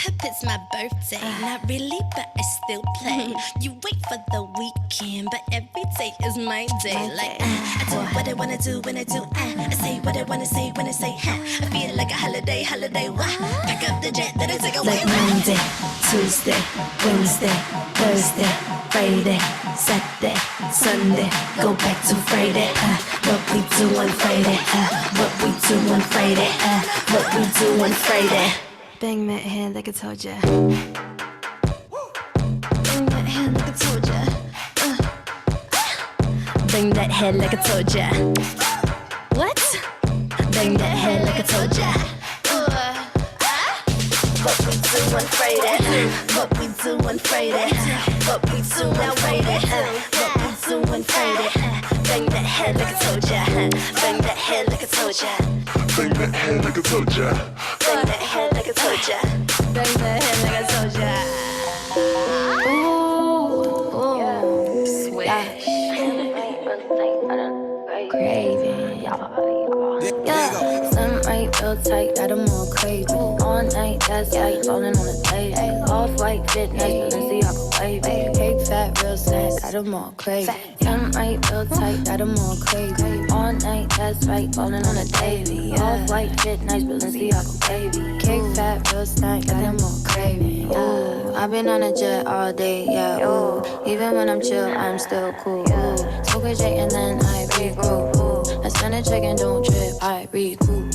It's my birthday. Not really, but I still play. You wait for the weekend, but every day is my day. Like, I do what I wanna do when I do. I say what I wanna say when I say. I feel like a holiday. Pack up the jet, then I take away. Like Monday, Tuesday, Wednesday, Thursday, Friday, Saturday, Sunday, go back to Friday. What we do on Friday. What we do on Friday. What we do on Friday. Bang that head like I told ya. Bang that head like I told ya. Bang that head like I told ya. What? Bang that head like I told ya. What we do on Friday. What we do on Friday. What we do on Friday. What we do on Friday. Bang that head like I told ya. Bang that head like I told ya. Bang that head like I told ya. Bang that head like I told ya. Bang that head like I told ya. Ooh, swish. Craving. Yeah, sun right real tight, got 'em all craving. All night, that's like falling on the table. Off-white fit, nice, Balenciaga wavy. Cake fat, real snack, got 'em all craving. Sun right real tight, got 'em all craving. All night, that's right, falling on the table. Off-white fit, nice, Balenciaga wavy. Cake fat, real snack, got 'em all craving. Ooh, I've been on a jet all day, yeah. Ooh, even when I'm chill, I'm still cool. Ooh, smoke a J and then I regroup. Ooh, I send a check and don't trip, I recoup.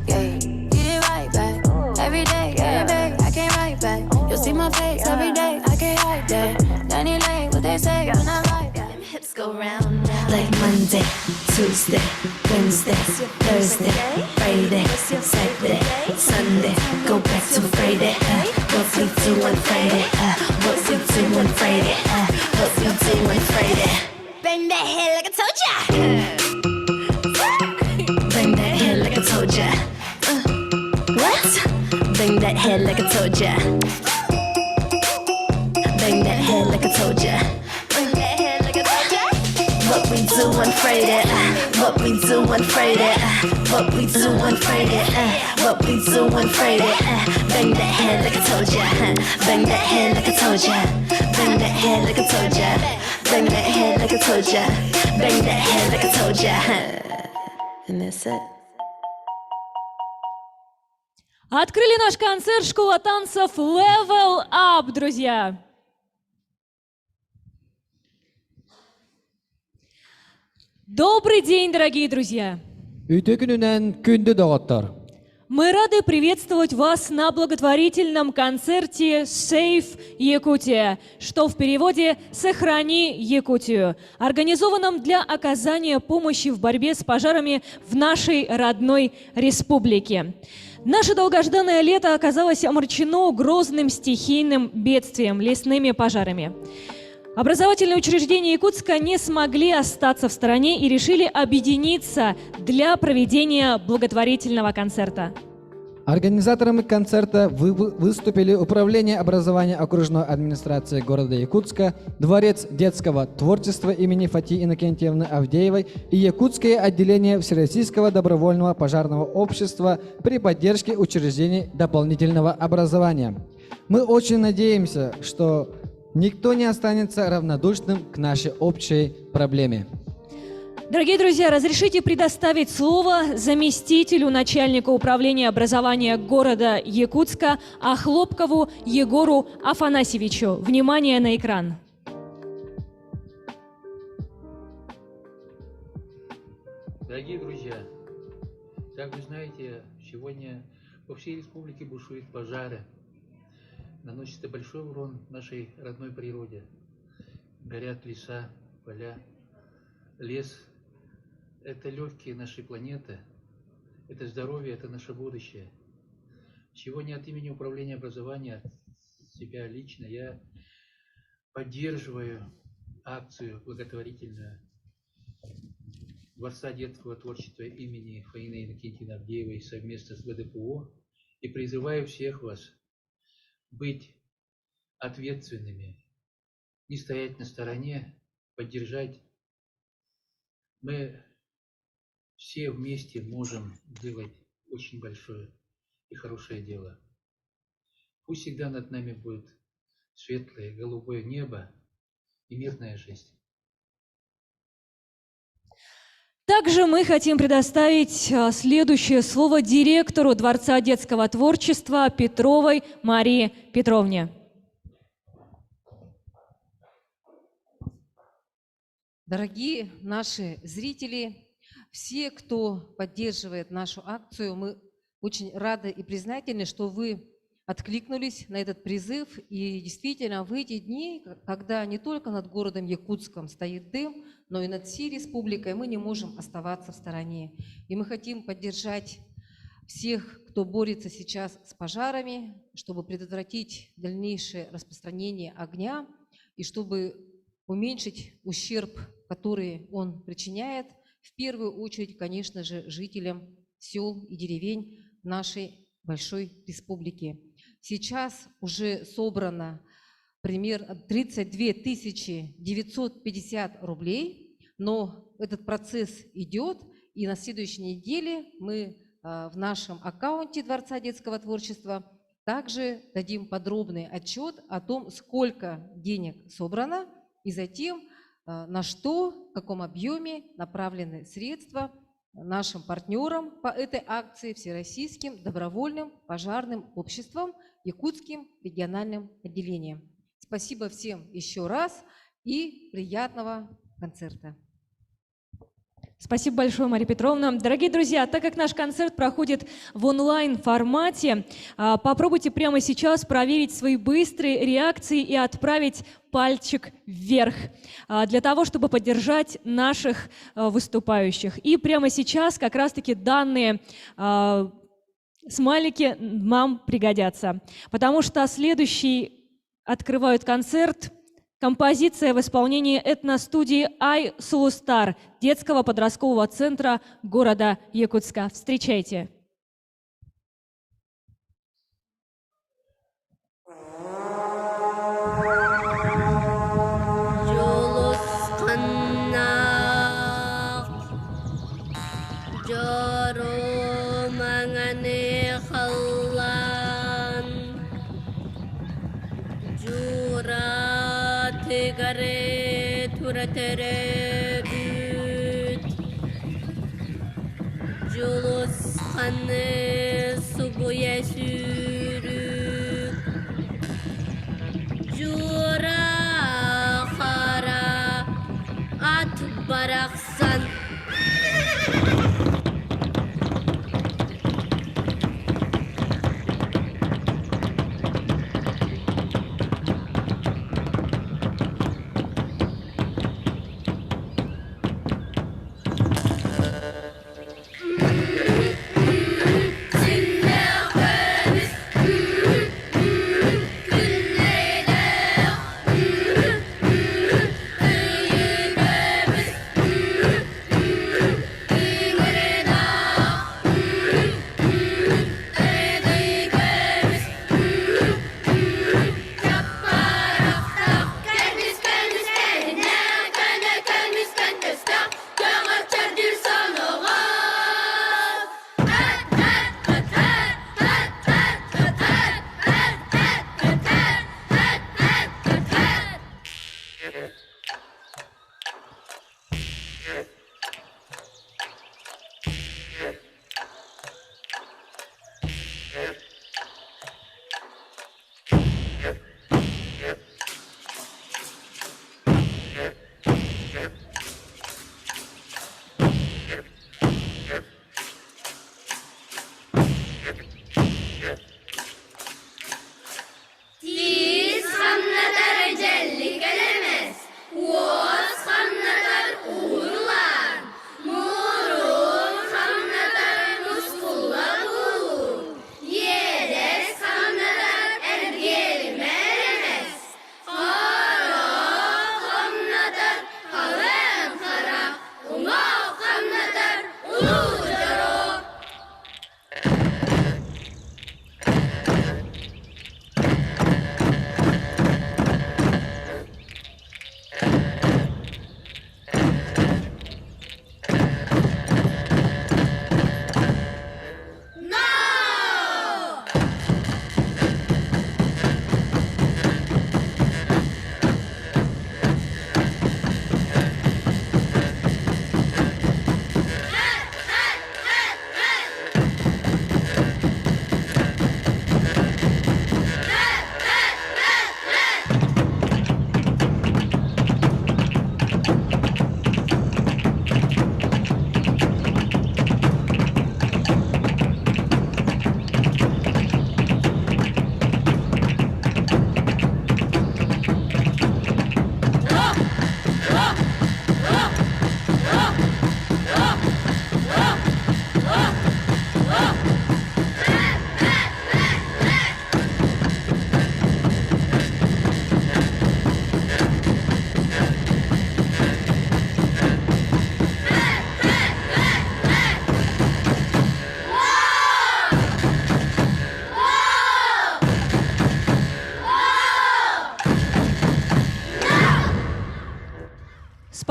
Yeah, get it right back. Every day, I can't write back. You'll see my face every day, I can't hide that. Danny Lane, what they say when I write that. Hips go round now. Like Monday, Tuesday, Wednesday, Thursday, Friday, Saturday, Sunday, go back to Friday. What we do on Friday. What we do on Friday. What we do on Friday. Bang that head like I told ya. Bang that head like I told ya. What? Bang that head like I told ya. Bang that head like I told ya. Bang that head like I told ya. What we do on Friday. What we do on Friday. What we do on Friday. What we do on Friday. Bang that head like I told ya. Bang that head like I told ya. Bang that head like I told ya. Bang that head like I told ya. Bang that head like I told ya. And that's it. Открыли наш концерт «Школа танцев Level Up», друзья. Добрый день, дорогие друзья! Үйті күнінен күнді доғыттар. Мы рады приветствовать вас на благотворительном концерте «Save Якутия», что в переводе «Сохрани Якутию», организованном для оказания помощи в борьбе с пожарами в нашей родной республике. Наше долгожданное лето оказалось омрачено грозным стихийным бедствием, лесными пожарами. Образовательные учреждения Якутска не смогли остаться в стороне и решили объединиться для проведения благотворительного концерта. Организаторами концерта выступили Управление образования окружной администрации города Якутска, Дворец детского творчества имени Фати Иннокентьевны Авдеевой и Якутское отделение Всероссийского добровольного пожарного общества при поддержке учреждений дополнительного образования. Мы очень надеемся, что никто не останется равнодушным к нашей общей проблеме. Дорогие друзья, разрешите предоставить слово заместителю начальника управления образования города Якутска Охлопкову Егору Афанасьевичу. Внимание на экран. Дорогие друзья, как вы знаете, сегодня по всей республике бушуют пожары. Наносится большой урон нашей родной природе. Горят леса, поля, лес. Это легкие нашей планеты, это здоровье, это наше будущее. Сегодня от имени Управления образования, себя лично, я поддерживаю акцию благотворительную Дворца детского творчества имени Фаины Иннокентьевны Авдеевой совместно с ГДПО и призываю всех вас быть ответственными, не стоять на стороне, поддержать. Мы все вместе можем сделать очень большое и хорошее дело. Пусть всегда над нами будет светлое голубое небо и мирная жизнь. Также мы хотим предоставить следующее слово директору Дворца детского творчества Петровой Марии Петровне. Дорогие наши зрители, все, кто поддерживает нашу акцию, мы очень рады и признательны, что вы откликнулись на этот призыв. И действительно, в эти дни, когда не только над городом Якутском стоит дым, но и над всей республикой, мы не можем оставаться в стороне. И мы хотим поддержать всех, кто борется сейчас с пожарами, чтобы предотвратить дальнейшее распространение огня и чтобы уменьшить ущерб, который он причиняет, в первую очередь, конечно же, жителям сел и деревень нашей большой республики. Сейчас уже собрано примерно 32 950 рублей, но этот процесс идет, и на следующей неделе мы в нашем аккаунте Дворца детского творчества также дадим подробный отчет о том, сколько денег собрано, и затем на что, в каком объеме направлены средства нашим партнерам по этой акции, всероссийским добровольным пожарным обществам, якутским региональным отделением. Спасибо всем еще раз и приятного концерта. Спасибо большое, Мария Петровна. Дорогие друзья, так как наш концерт проходит в онлайн-формате, попробуйте прямо сейчас проверить свои быстрые реакции и отправить пальчик вверх для того, чтобы поддержать наших выступающих. И прямо сейчас как раз-таки данные смайлики вам пригодятся, потому что следующий открывают концерт композиция в исполнении этностудии «Ай Сулустар» детского подросткового центра города Якутска. Встречайте! Gare thuratere büt Julus khane subuye sürük Jura khara at baraksan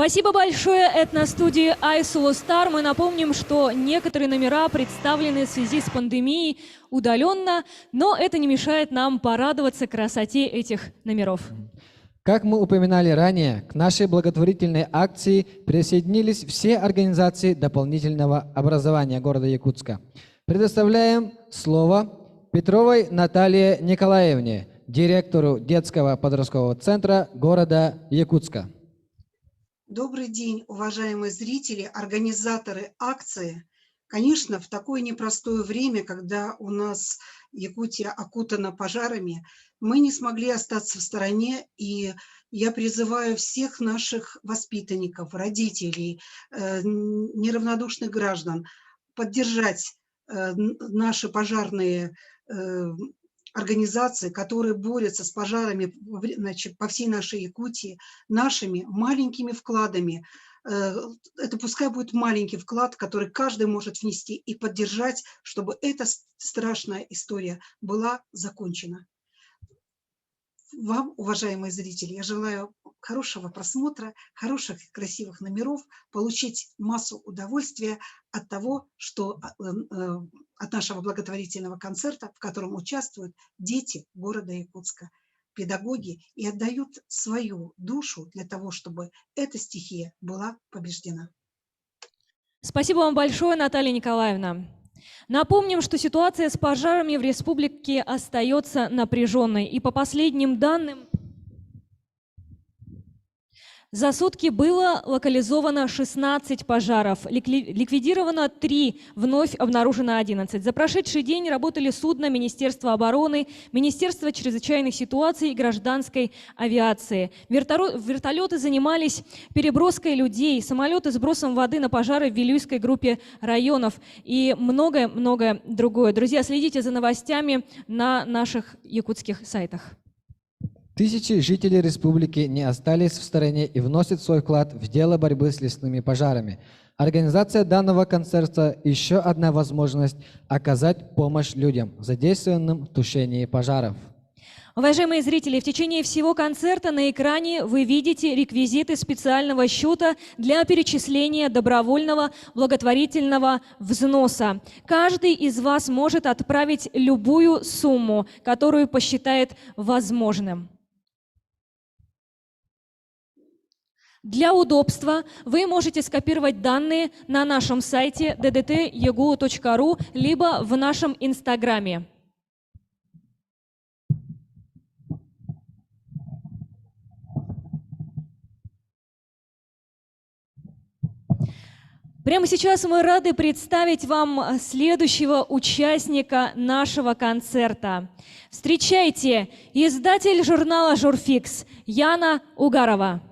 Спасибо большое этностудии iSolo Star. Мы напомним, что некоторые номера представлены в связи с пандемией удаленно, но это не мешает нам порадоваться красоте этих номеров. Как мы упоминали ранее, к нашей благотворительной акции присоединились все организации дополнительного образования города Якутска. Предоставляем слово Петровой Наталье Николаевне, директору детского подросткового центра города Якутска. Добрый день, уважаемые зрители, организаторы акции. Конечно, в такое непростое время, когда у нас Якутия окутана пожарами, мы не смогли остаться в стороне, и я призываю всех наших воспитанников, родителей, неравнодушных граждан поддержать наши пожарные организации, которые борются с пожарами, значит, по всей нашей Якутии, нашими маленькими вкладами. Это пускай будет маленький вклад, который каждый может внести и поддержать, чтобы эта страшная история была закончена. Вам, уважаемые зрители, я желаю хорошего просмотра, хороших красивых номеров, получить массу удовольствия от того, что от нашего благотворительного концерта, в котором участвуют дети города Якутска, педагоги, и отдают свою душу для того, чтобы эта стихия была побеждена. Спасибо вам большое, Наталья Николаевна. Напомним, что ситуация с пожарами в республике остается напряженной. И по последним данным, за сутки было локализовано 16 пожаров, ликвидировано 3, вновь обнаружено 11. За прошедший день работали судна Министерства обороны, Министерства чрезвычайных ситуаций и гражданской авиации. Вертолеты занимались переброской людей, самолеты сбросом воды на пожары в Вилюйской группе районов и многое-многое другое. Друзья, следите за новостями на наших якутских сайтах. Тысячи жителей республики не остались в стороне и вносят свой вклад в дело борьбы с лесными пожарами. Организация данного концерта – еще одна возможность оказать помощь людям, задействованным в тушении пожаров. Уважаемые зрители, в течение всего концерта на экране вы видите реквизиты специального счета для перечисления добровольного благотворительного взноса. Каждый из вас может отправить любую сумму, которую посчитает возможным. Для удобства вы можете скопировать данные на нашем сайте ddt.egu.ru либо в нашем инстаграме. Прямо сейчас мы рады представить вам следующего участника нашего концерта. Встречайте, издатель журнала «Журфикс» Яна Угарова.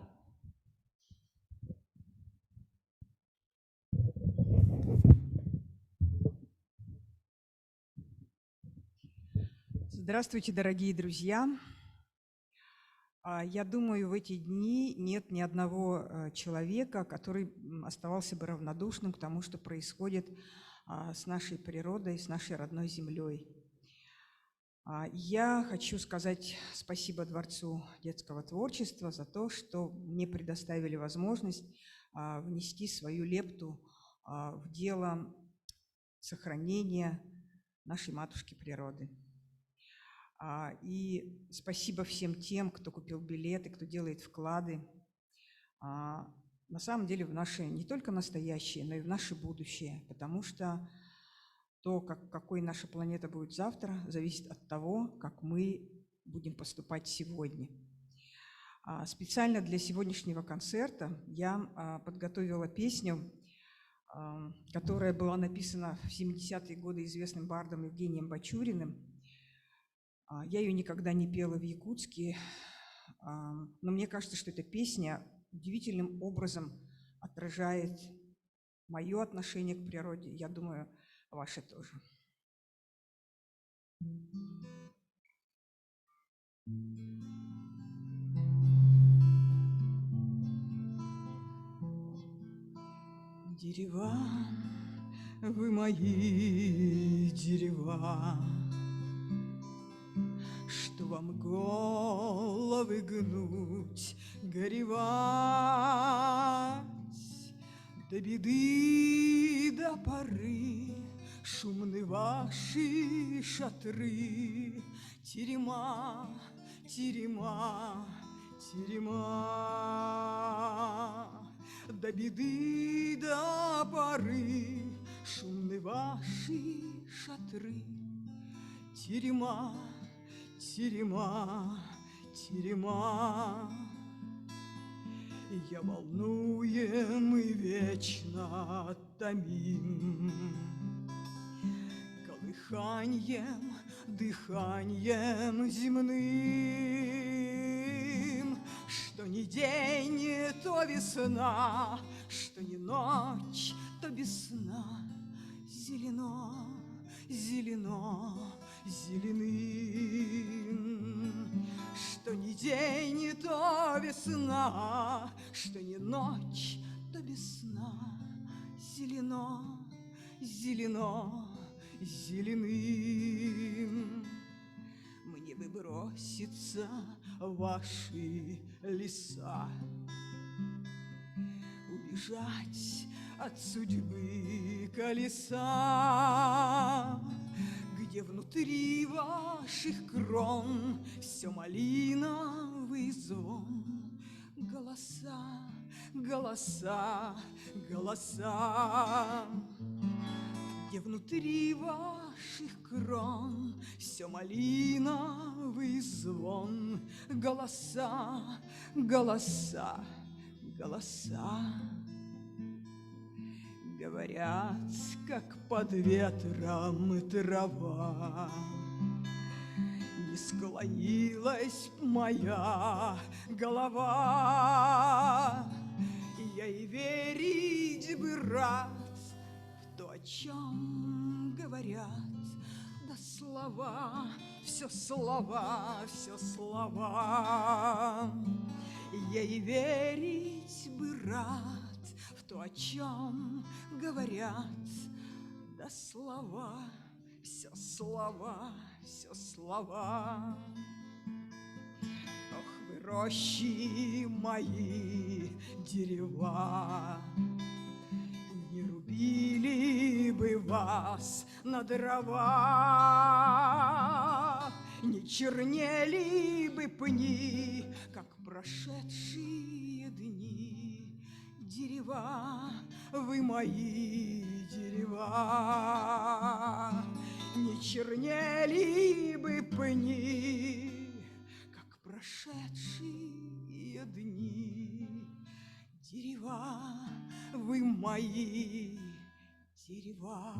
Здравствуйте, дорогие друзья! Я думаю, в эти дни нет ни одного человека, который оставался бы равнодушным к тому, что происходит с нашей природой, с нашей родной землей. Я хочу сказать спасибо Дворцу детского творчества за то, что мне предоставили возможность внести свою лепту в дело сохранения нашей матушки природы. И спасибо всем тем, кто купил билеты, кто делает вклады. На самом деле в наше не только настоящее, но и в наше будущее, потому что то, какой наша планета будет завтра, зависит от того, как мы будем поступать сегодня. Специально для сегодняшнего концерта я подготовила песню, которая была написана в 70-е годы известным бардом Евгением Бачуриным. Я ее никогда не пела в Якутске, но мне кажется, что эта песня удивительным образом отражает мое отношение к природе. Я думаю, ваше тоже. Дерева, вы мои дерева, что вам головы гнуть, горевать, до беды, до поры шумны ваши шатры, терема, терема, терема. До беды, до поры шумны ваши шатры, терема, терема, терема. Я волнуем и вечно томим колыханьем, дыханием земным, что ни день, то весна, что ни ночь, то без сна. Зелено, зелено, зеленым, что ни день, то весна, что ни ночь, то без сна. Зелено, зелено, зеленым. Мне бы броситься в ваши леса, убежать от судьбы колеса, где внутри ваших крон все малиновый звон. Голоса, голоса, голоса, где внутри ваших крон все малиновый звон. Голоса, голоса, голоса. Говорят, как под ветром трава, не склонилась моя голова. Я и верить бы рад в то, о чем говорят, да слова, все слова, все слова. Я и верить бы рад в то, о чем говорят, да слова, все слова, все слова. Ох, вы рощи мои, дерева, не рубили бы вас на дрова, не чернели бы пни, как прошедшие дни. Дерева, вы мои дерева, не чернели бы пни, как прошедшие дни. Дерева, вы мои дерева.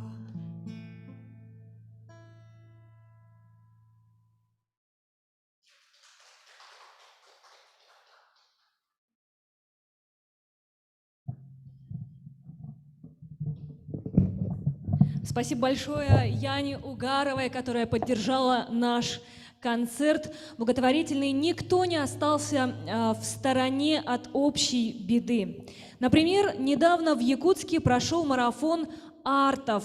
Спасибо большое Яне Угаровой, которая поддержала наш концерт благотворительный. Никто не остался в стороне от общей беды. Например, недавно в Якутске прошел марафон артов,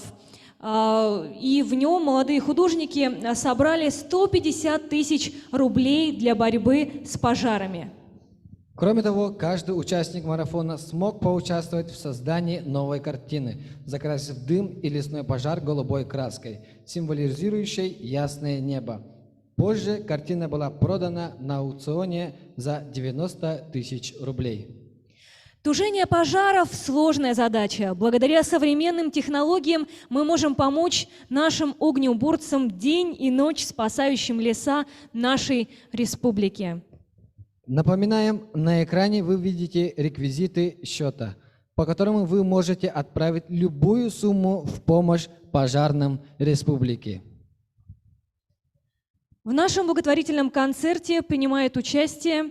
и в нем молодые художники собрали 150 тысяч рублей для борьбы с пожарами. Кроме того, каждый участник марафона смог поучаствовать в создании новой картины, закрасив дым и лесной пожар голубой краской, символизирующей ясное небо. Позже картина была продана на аукционе за 90 тысяч рублей. Тушение пожаров – сложная задача. Благодаря современным технологиям мы можем помочь нашим огнеуборцам день и ночь, спасающим леса нашей республики. Напоминаем, на экране вы видите реквизиты счета, по которому вы можете отправить любую сумму в помощь пожарным республики. В нашем благотворительном концерте принимают участие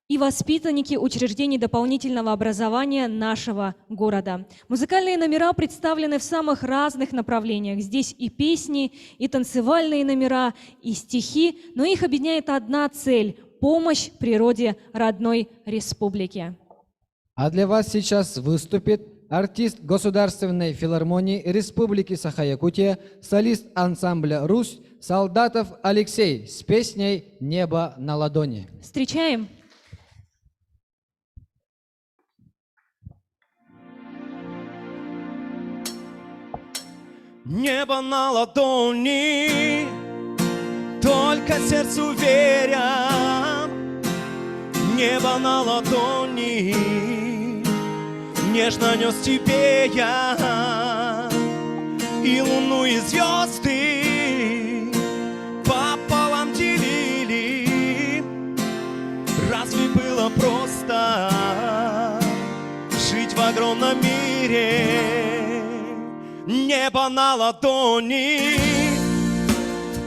и воспитанники учреждений дополнительного образования нашего города. Музыкальные номера представлены в самых разных направлениях. Здесь и песни, и танцевальные номера, и стихи, но их объединяет одна цель – помощь природе родной республики. А для вас сейчас выступит артист Государственной филармонии Республики Саха-Якутия, солист ансамбля «Русь» Солдатов Алексей с песней «Небо на ладони». Встречаем. Небо на ладони, только сердцу веря. Небо на ладони, нежно нес тебе я. И луну, и звезды пополам делили. Разве было просто жить в огромном мире? Небо на ладони,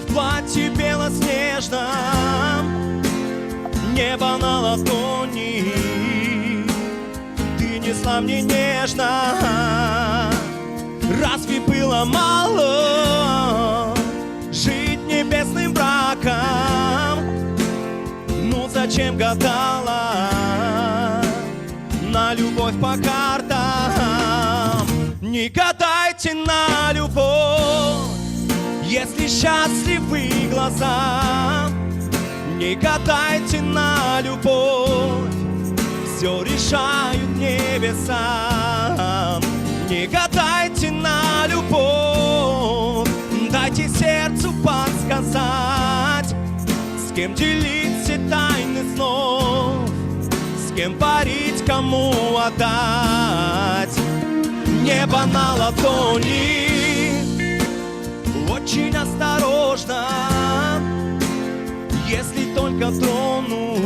в платье белоснежном. Небо на ладони, ты несла мне нежно. Разве было мало жить небесным браком? Ну зачем гадала на любовь по картам? Не гадайте на любовь, если счастливы глаза. Не гадайте на любовь, все решают небеса. Не гадайте на любовь, дайте сердцу подсказать, с кем делить все тайны снов, с кем парить, кому отдать. Небо на ладони, очень осторожно, если только тронуть,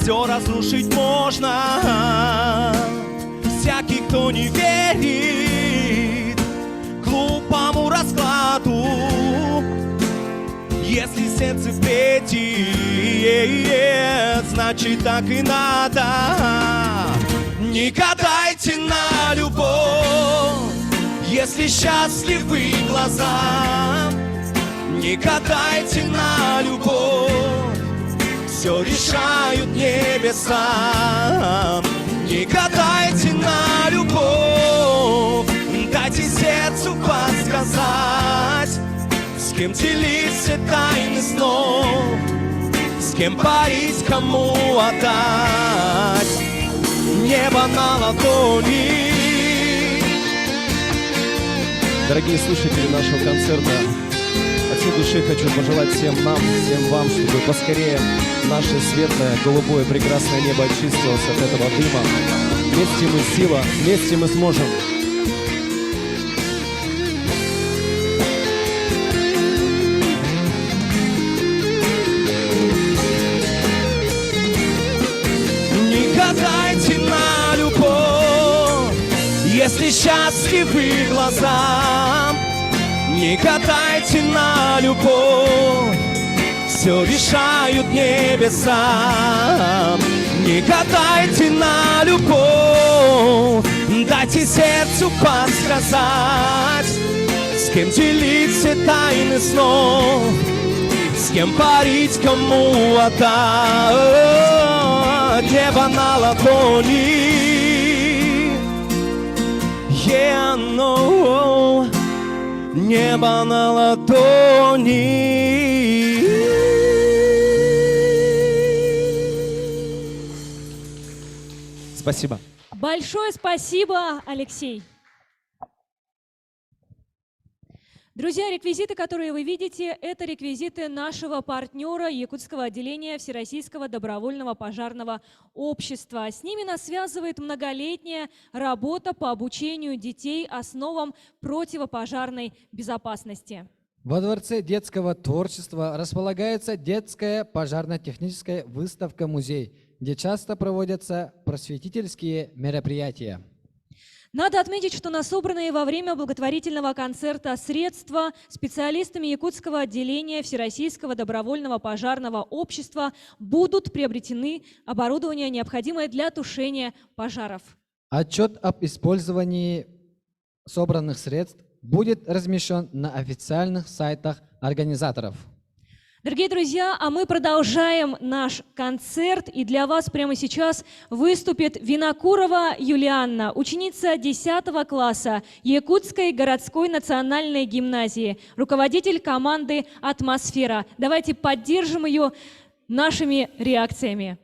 все разрушить можно. Всякий, кто не верит глупому раскладу, если сердце бредит, значит так и надо. Не гадайте на любовь, если счастливы глаза. Не гадайте на любовь, все решают небеса. Не гадайте на любовь, дайте сердцу подсказать, с кем делить все тайны снов, с кем парить, кому отдать. Небо на ладони. Дорогие слушатели нашего концерта, от всей души хочу пожелать всем нам, всем вам, чтобы поскорее наше светлое, голубое, прекрасное небо очистилось от этого дыма. Вместе мы сила, вместе мы сможем. Не гадайте на любовь, если счастливы глаза. Не гадайте на любовь, все решают небеса. Не гадайте на любовь, дайте сердцу подсказать, с кем делить все тайны снов, с кем парить, кому отдать. Небо на ладони, yeah, no. Небо на ладони. Спасибо. Большое спасибо, Алексей. Друзья, реквизиты, которые вы видите, это реквизиты нашего партнера Якутского отделения Всероссийского добровольного пожарного общества. С ними нас связывает многолетняя работа по обучению детей основам противопожарной безопасности. Во Дворце детского творчества располагается детская пожарно-техническая выставка-музей, где часто проводятся просветительские мероприятия. Надо отметить, что на собранные во время благотворительного концерта средства специалистами Якутского отделения Всероссийского добровольного пожарного общества будут приобретены оборудование, необходимое для тушения пожаров. Отчет об использовании собранных средств будет размещен на официальных сайтах организаторов. Дорогие друзья, а мы продолжаем наш концерт, и для вас прямо сейчас выступит Винокурова Юлианна, ученица 10 класса Якутской городской национальной гимназии, руководитель команды «Атмосфера». Давайте поддержим ее нашими реакциями.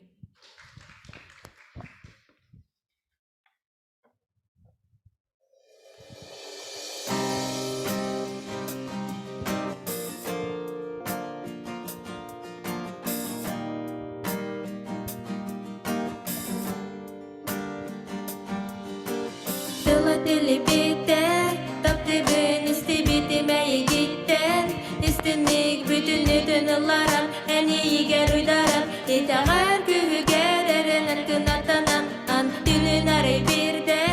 Dili biter, taptı ben istibitime gittin. İstenik bütün ıllaram, en iyi gel uydaram. İtağar kühü gererinden kınatanan, an dilin arayı bir de.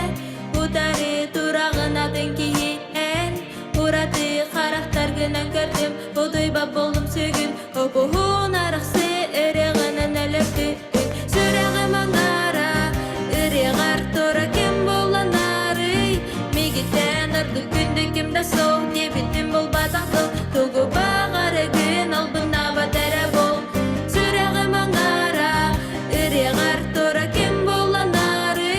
Utarı durağın adın kiyen, uradı karakter günen gördüm. O duyba boldum sögün, o buhun araqsı ırığının ölüktü. Sürağım onlara, ırığar tora kim bolanlar. Gündü kimde soğuk diye bittim bol bataqlı. Tuğu bağırı gün albına batara bol. Sürağım onlara, ırığar tora kim bolanları.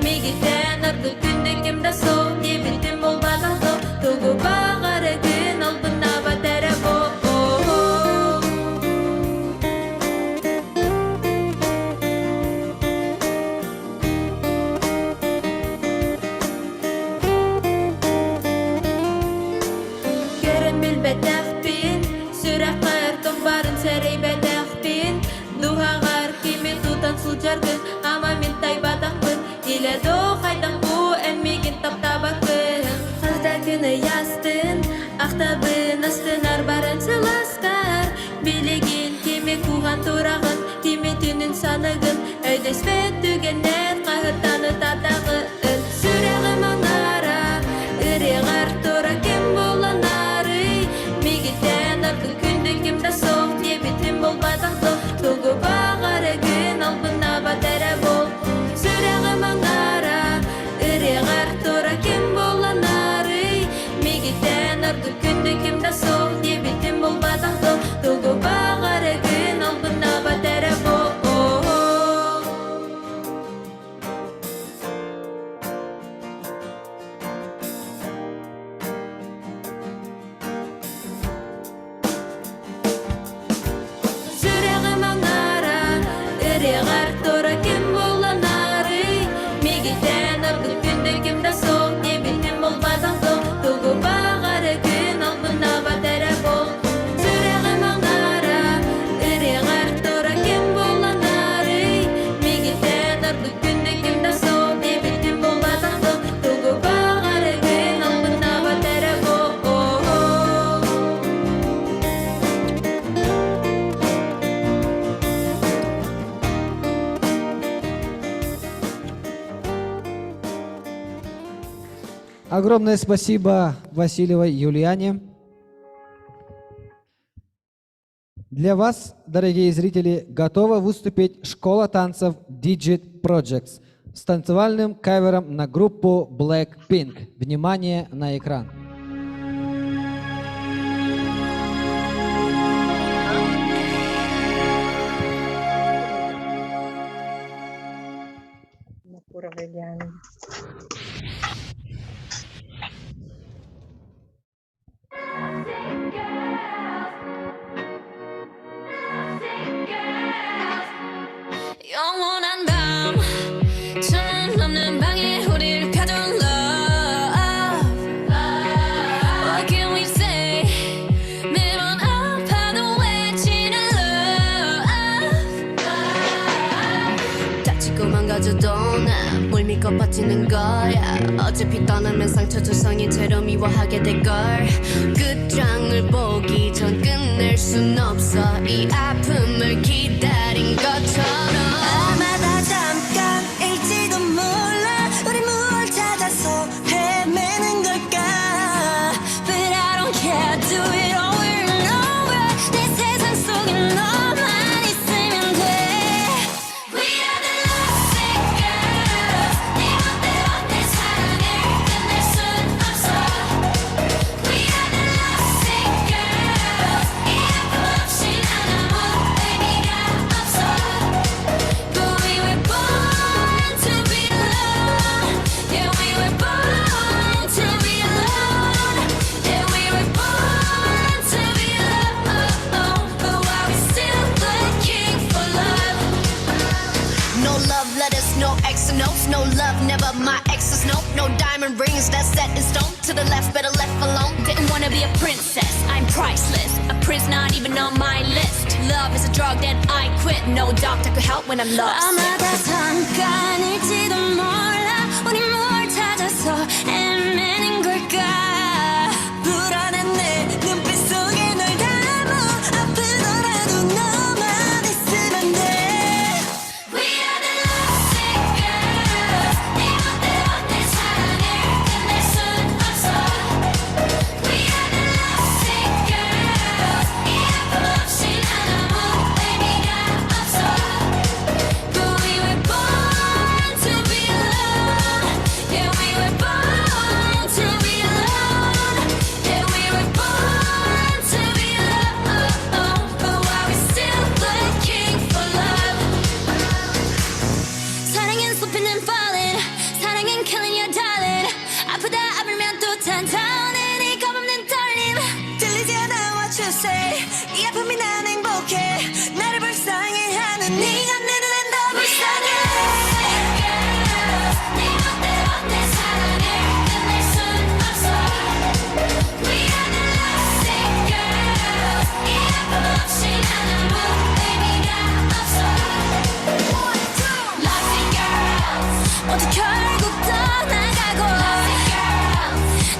Migiten ardı gündü kimde soğuk diye bittim bol bataqlı. Tuğu bağırı gün albına batara bol. Betahpin, sürakar kembarin serai betahpin. Duhangar kimi tutan sujarkan, ama mintai batahpin. Ila do khaydang bu en migin tap tabakın. Halda günü yastın, aktabın astın arbaran selaskar. Biligin kimi kuhan turağın, kimi tünün sanıgın. Ödes ve tügenet kahırtanı tatağın. Sürağım onlara, ırığar tora kim bolanlar. Gündü kimde soğuk diye bittim bol bataqlı. Tuğu bağırı gün albına batara bol. Sürağım onlara, ırığar tora kim bolanları. Migiten ardı gündü kimde soğuk diye bittim bol bataqlı. Tuğu bağırı gün albına batara bol. Irığar tora kim bolanları. Migiten ardı gündü kimde soğuk diye bittim bol bataqlı. Tuğu bağırı gün albına batara bol. Sürağım onlara, ırığar tora kim bolanları. Migiten ardı gündü kimde soğuk diye bittim bol bataqlı. Tuğu bağırı gün albına batara bol. Огромное спасибо Васильевой Юлиане. Для вас, дорогие зрители, готова выступить школа танцев Digit Projects с танцевальным кавером на группу Blackpink. Внимание на экран. 영원한 밤 천은 없는 방에 우릴 가둔 love. What can we say? 매번 아파도 외치는 love. 다치고 망가져도 난 뭘 믿고 버티는 거야. 어차피 떠나면 상처 조성인 채로 미워하게 될걸. 끝장을 보기 전 끝낼 순 없어. 이 아픔을 기다린 것처럼. 아마 다 잠깐일지도 몰라. 우리 무얼 찾아서 헤매는 걸까. But I don't care. Do it over and over. 내 세상 속에 너만 있으면 돼. We are the lovesick girls. 네 멋대로 내 사랑을 끝낼 순 없어. We are the lovesick girls. 이 아픔 없이 diamond rings that's set in stone. To the left, better left alone. Didn't wanna be a princess, I'm priceless. A prince not even on my list. Love is a drug that I quit. No doctor could help when I'm lost. 아마도 잠깐일지도 몰라 우리 뭘 찾아서 헤매는 걸까 불안한 내 눈빛 속에 널 담아 아프더라도 너만 있으면 돼 We are the lovesick girls 네 멋대로 내 사랑을 끝낼 순 없어 We are the lovesick girls 이 아픔 없이 난 아무 의미가 없어 But we were born to be alone Yeah we were born to be alone Yeah we were born to be alone But why we still looking for love 사랑은 slipping and falling 사랑은 killing your darling 아프다 아프면 또 탄탄해 네 겁없는 떨림 들리지 않아 what you say 이 아픔이 난 행복해 나를 불쌍해하는 네가 내 눈엔 더 불쌍해 네 멋대로 내 사랑을 끝낼 순 없어 We are the lovesick girls 이 아픔 없이 난 아무 의미가 없어 Lovesick girls 모두 결국 떠나가고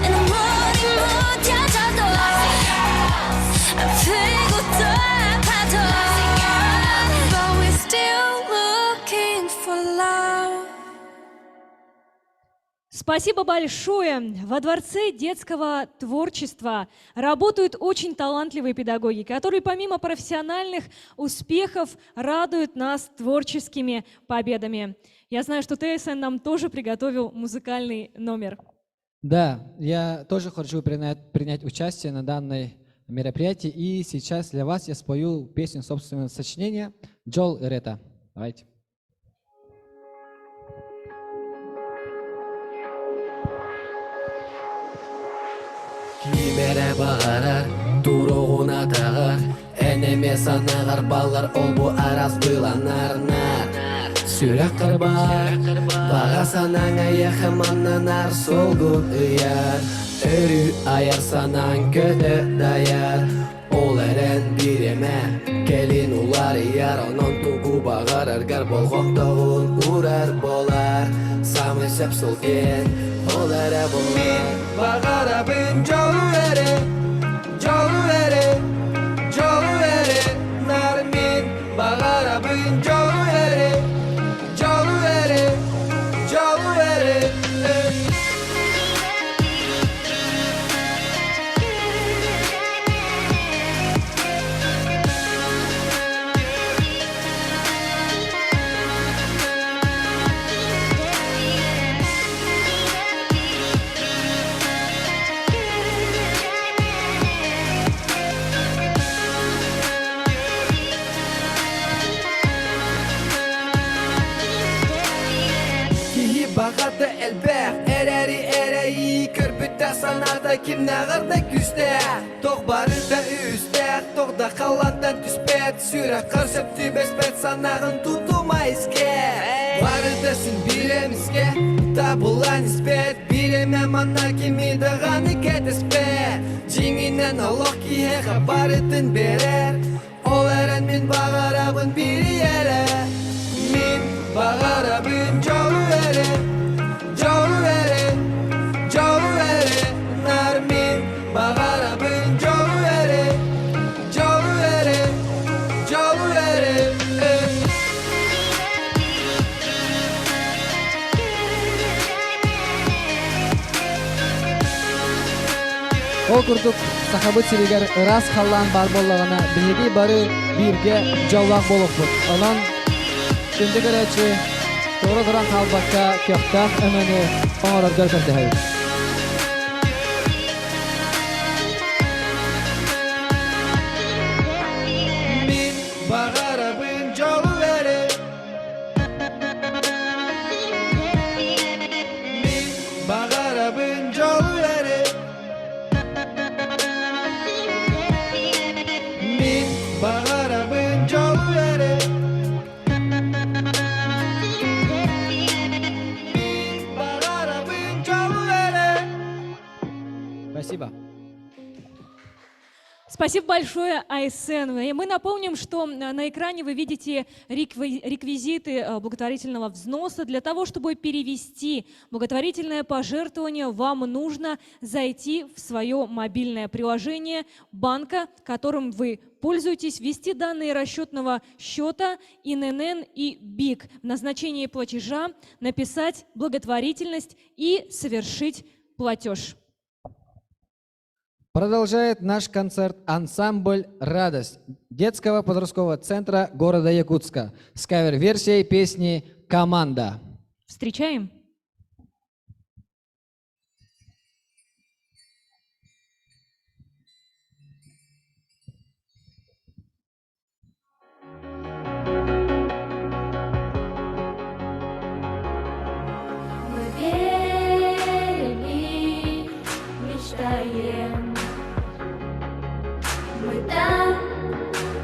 내 눈물이 묻혀져도 아프고 또 아파도 But we're still looking for love Спасибо большое. Во Дворце детского творчества работают очень талантливые педагоги, которые помимо профессиональных успехов радуют нас творческими победами. Я знаю, что ТСН нам тоже приготовил музыкальный номер. Да, я тоже хочу принять участие на данной мероприятии. И сейчас для вас я спою песню собственного сочинения «Джол и Рета». Давайте. Кибере bağırır, туруğuna tağır Eneme sanağır ballar, ol bu araz bılanar Sürek kırbar, bağa sanağına yakımanlanar Solgun ıyar, örü ayar sanan kötü dayar Ol eren bireme, gelin ular yar Onun tuğu bağırır, gar bolğoqtağın uğrar bolar Samı söp solgen, ol ere bolar Bağırabın jolu ere, jolu ere, jolu ere Narmin, bağırabın jolu ere, jolu ere, jolu ere Bağırdı elbək, ereyi Körpütdə sanarda kim nağırda küstə Toq barıda üstək, toqda qalandan tüspət Sürək qırsıb tübəspət sanağın tutuma iskət Barıdasın biremizgə, tabulan ispət Biremə manna kimi dağanı kətəspət Cinginen Allah ki heqa barıdın berer Ol eren min bağırabın biri yere Min bağırabın jolu ere Jolu ere, jolu ere Narmin bağırabın jolu ere Jolu ere, jolu ere Ол күрдік сахабы тирегер ырас халлан бар боллағына білеги бары бирге жоллақ болып бұд. Олан күнді көрәчі тоғы тұран қалбаққа көқтақ өмені оңырыр көркірді әйі. Min bağırabın jolu ere Min bağırabın jolu ere Min bağırabın jolu ere Min bağırabın jolu ere Спасибо. Спасибо большое, Айсен. И мы напомним, что на экране вы видите реквизиты благотворительного взноса. Для того, чтобы перевести благотворительное пожертвование, вам нужно зайти в свое мобильное приложение банка, которым вы пользуетесь, ввести данные расчетного счета ИНН и БИК, в назначении платежа написать «благотворительность» и совершить платеж. Продолжает наш концерт ансамбль «Радость» детского подросткового центра города Якутска с кавер-версией песни «Команда». Встречаем. Мы верим и мечтаем. Мы там,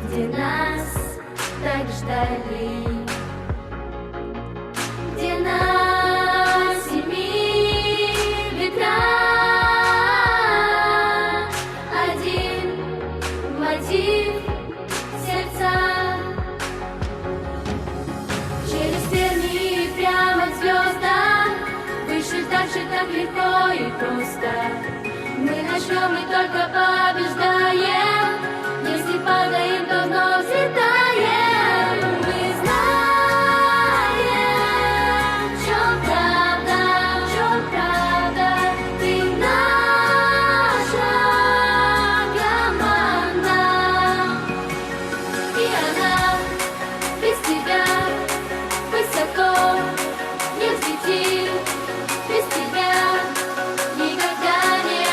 где нас так ждали, где на семи ветрах один мотив сердца. Через тернии прямо к звездам, выше, дальше, так легко и просто. Мы начнем и только побеждаем, если падаем, то вновь взлетаем. Мы знаем, в чем правда, ты наша команда. И она без тебя высоко не взлетит, без тебя никогда не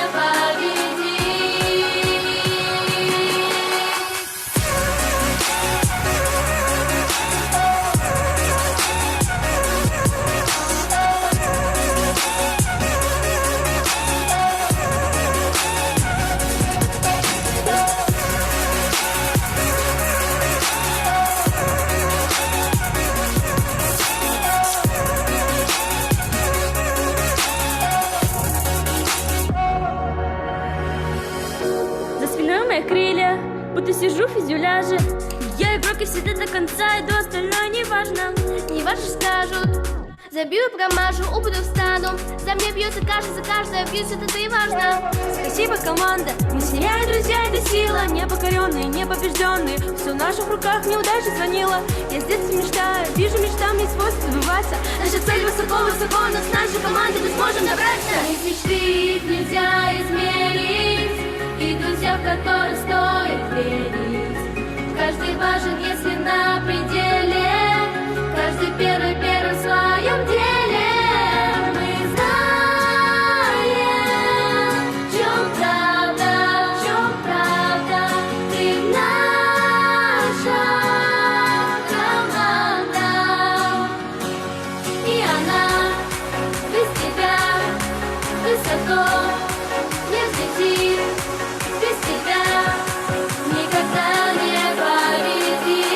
За спиной моих крылья, будто сижу в фюзеляже. Я игрок и всегда до конца иду, остальное не важно. Не важно, что скажут. Забью, промажу, упаду, встану. За мне бьется каждый, за каждое бьюсь, это и важно. Спасибо, команда, мы семья и друзья, это сила. Непокоренные, непобежденные, все в наших руках, неудача звонила. Я с детства мечтаю, вижу мечтам не свойство сбываться. Наша цель высоко-высоко, но с нашей командой мы сможем добраться. Из мечты нельзя измерить, и друзья, в которых стоит верить. Каждый важен, если на пределе, каждый первый в своем деле. Мы знаем, в чем правда, ты наша команда. И она без тебя высоко не взлетит, без тебя никогда не победит.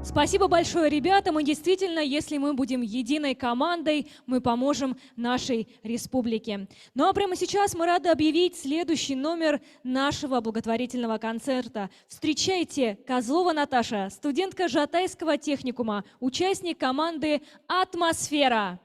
Спасибо большое, ребята. Мы действительно, если мы будем единой командой, мы поможем нашей республике. Ну а прямо сейчас мы рады объявить следующий номер нашего благотворительного концерта. Встречайте, Козлова Наташа, студентка Жатайского техникума, участник команды «Атмосфера».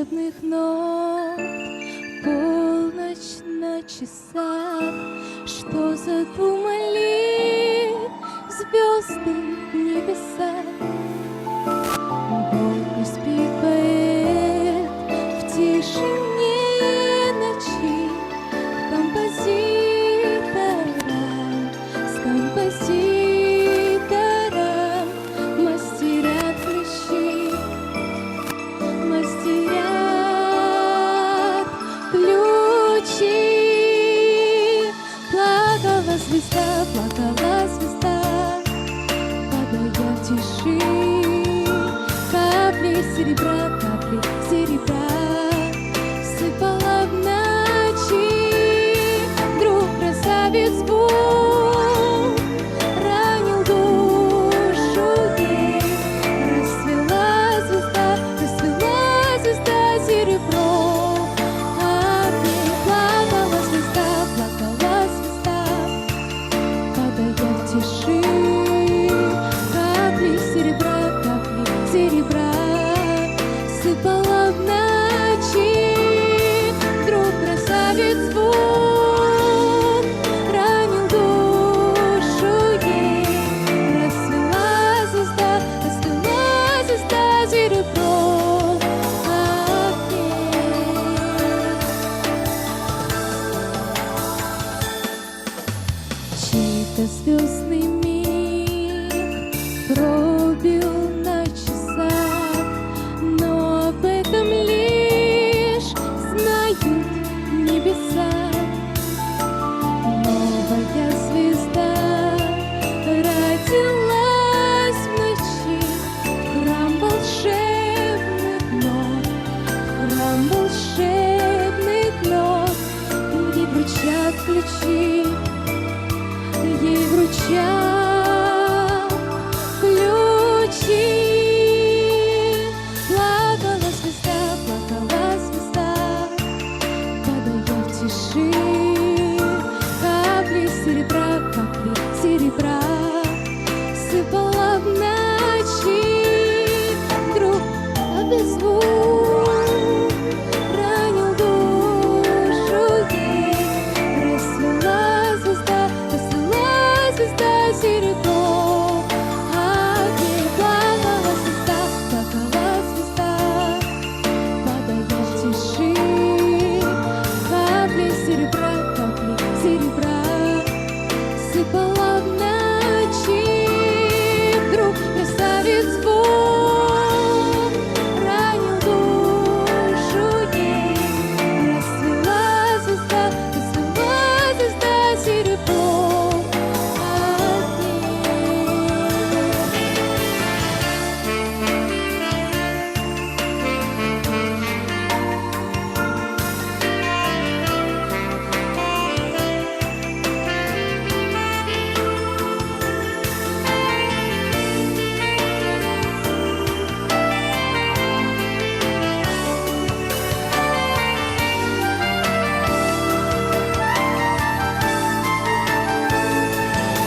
волшебных нот, полночь на часах, что задумали звезды в небесах. Долго спит поэт в тишине ночи, композиторам мастерят ключи, мастерят ключи. Плакала звезда, падая в тиши, капли серебра, сыпала в ночи. Вдруг красавец Бог ранил душу ей. Расцвела звезда серебро. А в ней плакала звезда, падая в тиши, капли серебра, сыпала в ночи. Вдруг красавец Бог ранил душу ей. Расцвела звезда серебро. А в ней чей-то звездный миг пробил на часах, но об этом лишь знают небеса. Новая звезда родилась в ночи, храм волшебных нот. Ей вручат ключи, ей вручат ключи. Плакала звезда, падая в тиши, капли серебра, сыпала в ночи. Вдруг звук ранил душу ей. Расцвела звезда серебро. А в ней плакала звезда, падая в тиши, капли серебра, сыпала в ночи. Вдруг красавец Бог ранил душу ей. Расцвела звезда серебро.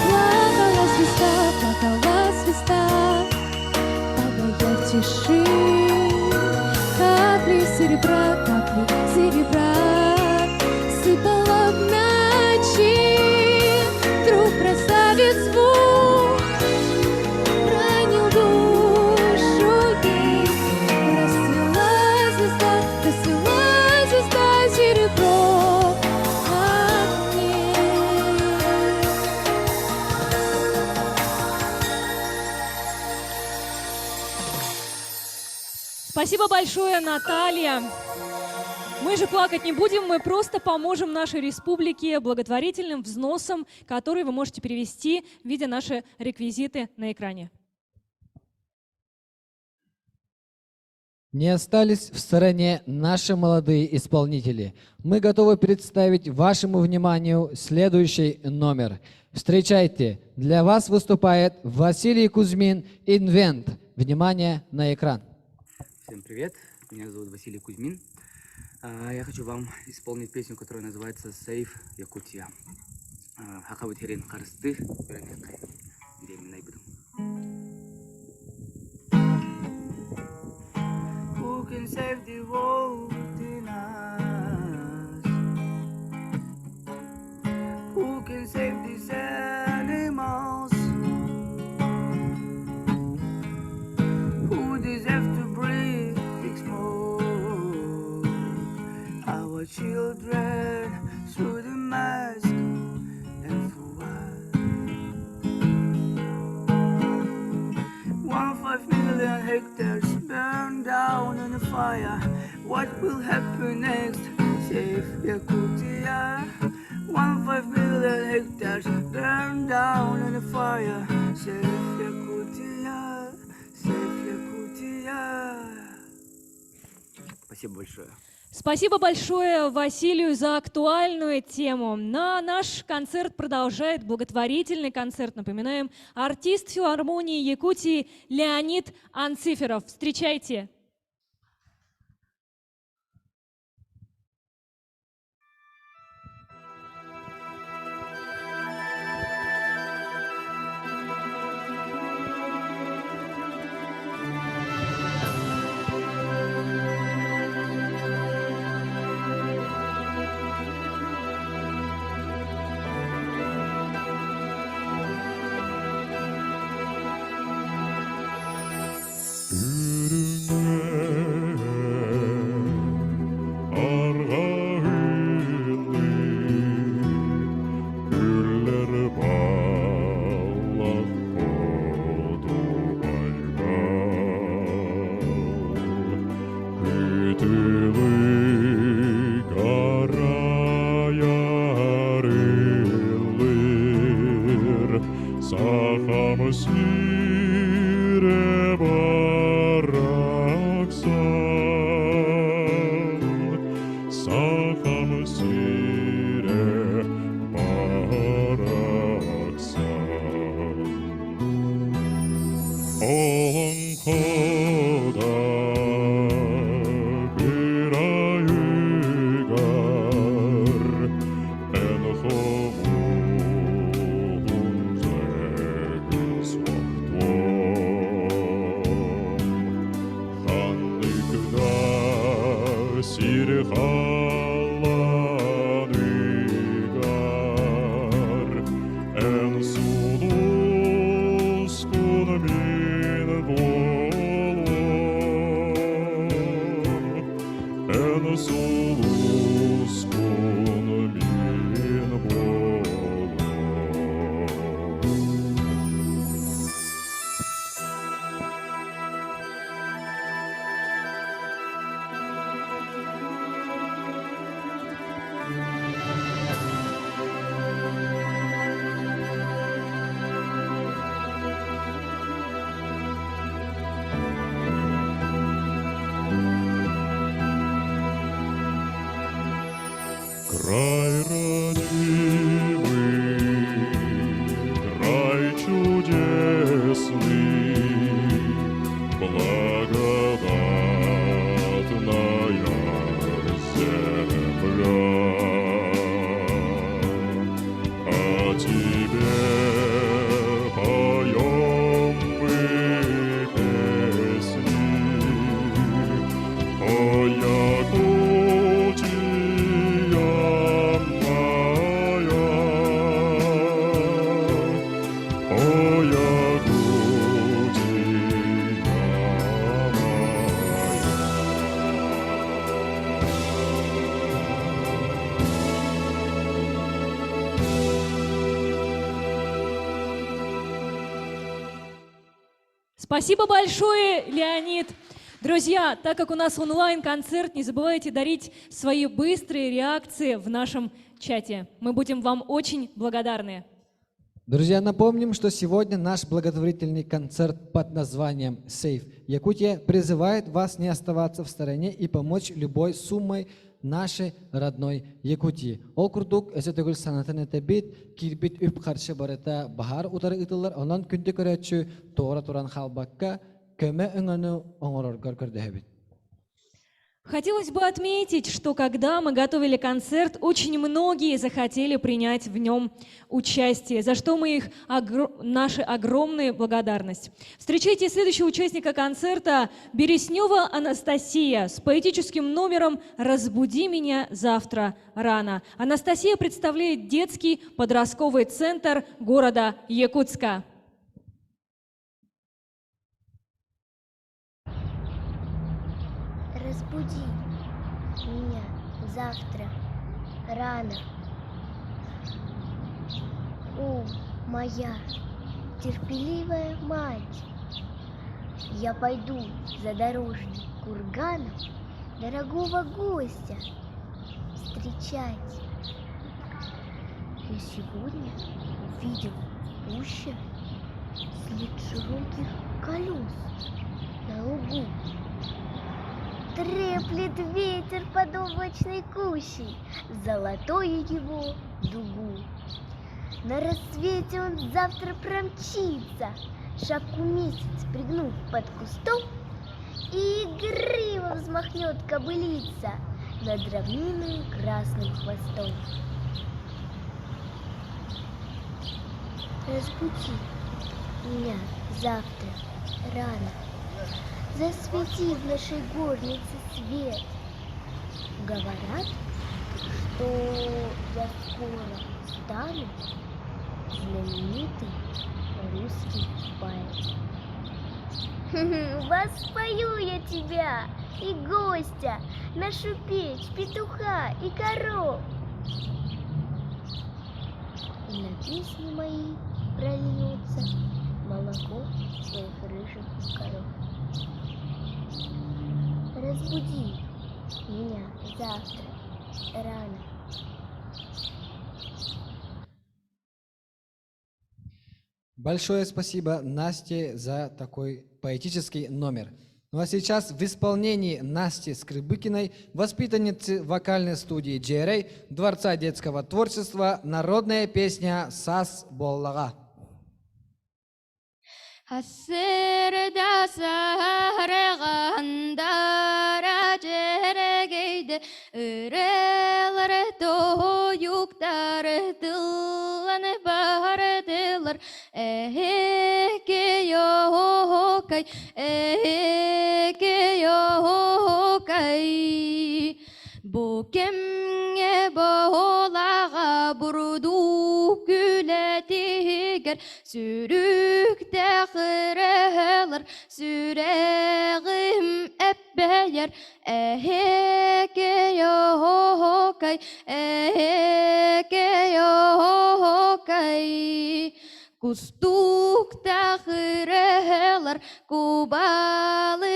Плакала звезда, падая в тиши, капли серебра, сыпала в ночи. Вдруг красавец Бог ранил душу ей. Расцвела звезда серебро. А в ней Спасибо большое, Наталья. Мы же плакать не будем, мы просто поможем нашей республике благотворительным взносом, который вы можете перевести, видя наши реквизиты на экране. Не остались в стороне наши молодые исполнители. Мы готовы представить вашему вниманию следующий номер. Встречайте, для вас выступает Василий Кузьмин «Инвент». Внимание на экран. Всем привет, меня зовут Василий Кузьмин. Я хочу вам исполнить песню, которая называется «Сейф Якутия». Хакаватерин Карсты, Who can save the world? children through the mask and for what? 1.5 million hectares burned down in a fire. What will happen next? Save Yakutia. 1.5 million hectares burned down in a fire. Save Yakutia. Save Yakutia. Спасибо большое. Спасибо большое Василию за актуальную тему. Наш концерт продолжает благотворительный концерт. Напоминаем, артист филармонии Якутии Леонид Анциферов. Встречайте. Край родимый, край чудесный, благодатная земля. О тебе поем мы песни, о Спасибо большое, Леонид. Друзья, так как у нас онлайн-концерт, не забывайте дарить свои быстрые реакции в нашем чате. Мы будем вам очень благодарны. Друзья, напомним, что сегодня наш благотворительный концерт под названием «Сейф Якутия» призывает вас не оставаться в стороне и помочь любой суммой нашей родной Якутии. Ол курдук эсетегül санатын этебит, кирбит үп каршы барыта бахар утары ытылар, онан күнді көрәтші тоғыра туран халбакка көмө өңөні оңороргор көрдөһөбүт. Хотелось бы отметить, что когда мы готовили концерт, очень многие захотели принять в нем участие, за что мы их наша огромная благодарность. Встречайте следующего участника концерта Береснева Анастасия с поэтическим номером «Разбуди меня завтра рано». Анастасия представляет детский подростковый центр города Якутска. Разбуди меня завтра рано. О, моя терпеливая мать, я пойду за дорожным курганом дорогого гостя встречать. Я сегодня увидел в гуще след широких колес на лугу. Треплет ветер под облачной кущей золотою его дугу. На рассвете он завтра промчится, шапку месяц пригнув под кустом, и игриво взмахнет кобылица над равниной красным хвостом. Разбуди меня завтра рано, засвети в нашей горнице свет. Говорят, что я скоро стану знаменитый русский поэт. Воспою я тебя и гостя, нашу печь, петуха и коров. И на песни мои прольется молоко своих рыжих коров. Разбуди меня завтра рано. Большое спасибо Насте за такой поэтический номер. Ну а сейчас в исполнении Насти Скрыбыкиной, воспитанницы вокальной студии Джерей, Дворца детского творчества, народная песня «Сас Боллага». Hasırda sarğandara ceregeyde ıreler toyuktar dıllanı bardılar eke yokay bu kemge boğlağa burdu gületiger sürükte kıralar süreğim ebbeyer eke yokay Kustukta kıralar kubalı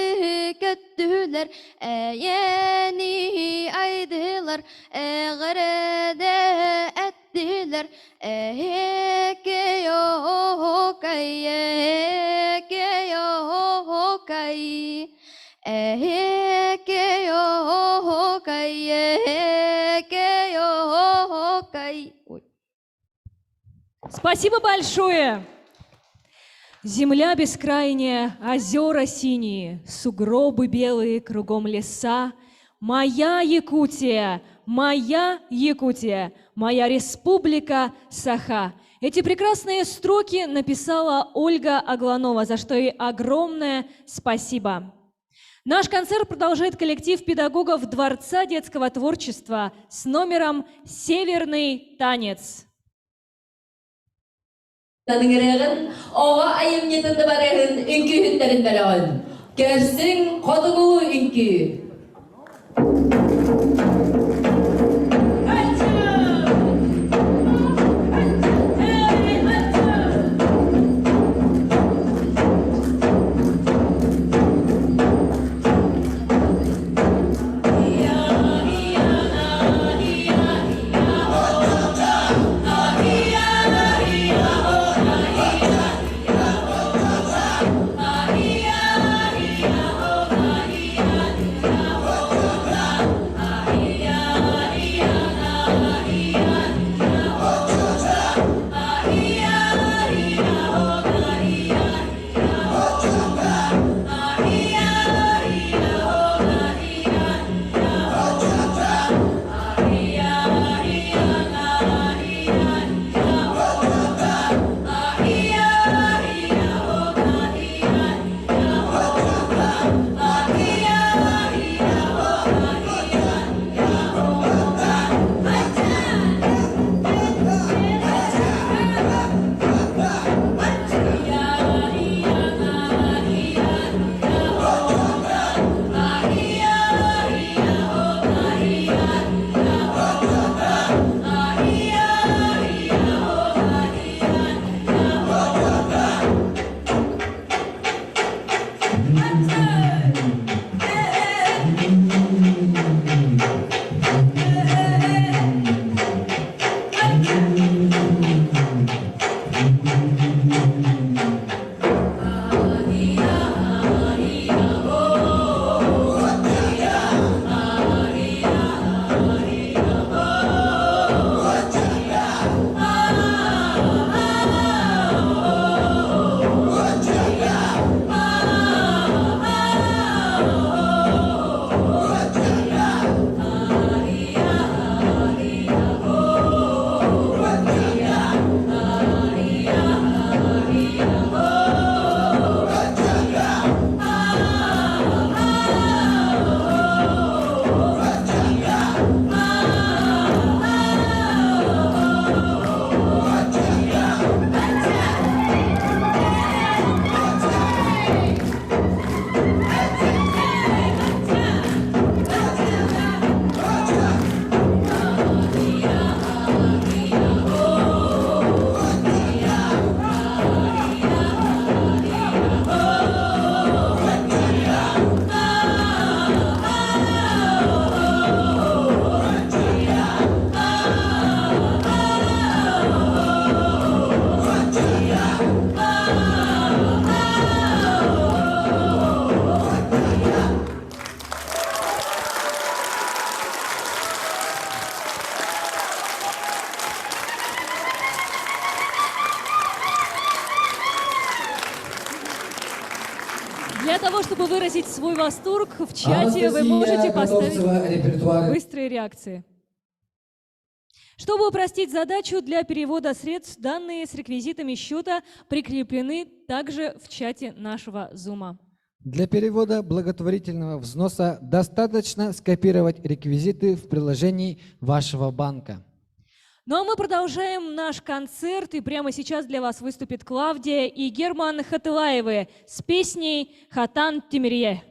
kötüler yeni aydılar eğrede ettiler eke yokay eke yokay eke yokay eke yokay. Спасибо большое! Земля бескрайняя, озера синие, сугробы белые, кругом леса. Моя Якутия, моя республика Саха. Эти прекрасные строки написала Ольга Агланова, за что ей огромное спасибо. Наш концерт продолжает коллектив педагогов Дворца детского творчества с номером «Северный танец». Tanıngırağın oğa ayım yetinde barağın ünkü hütlerin dalağın. Kersin kodugu ünkü. Yeah. того, чтобы выразить свой восторг в чате, вы можете поставить быстрые реакции. Чтобы упростить задачу, для перевода средств данные с реквизитами счета прикреплены также в чате нашего Zoom. Для перевода благотворительного взноса достаточно скопировать реквизиты в приложении вашего банка. Ну а мы продолжаем наш концерт, и прямо сейчас для вас выступит Клавдия и Герман Хатылаевы с песней «Хатан Темирье».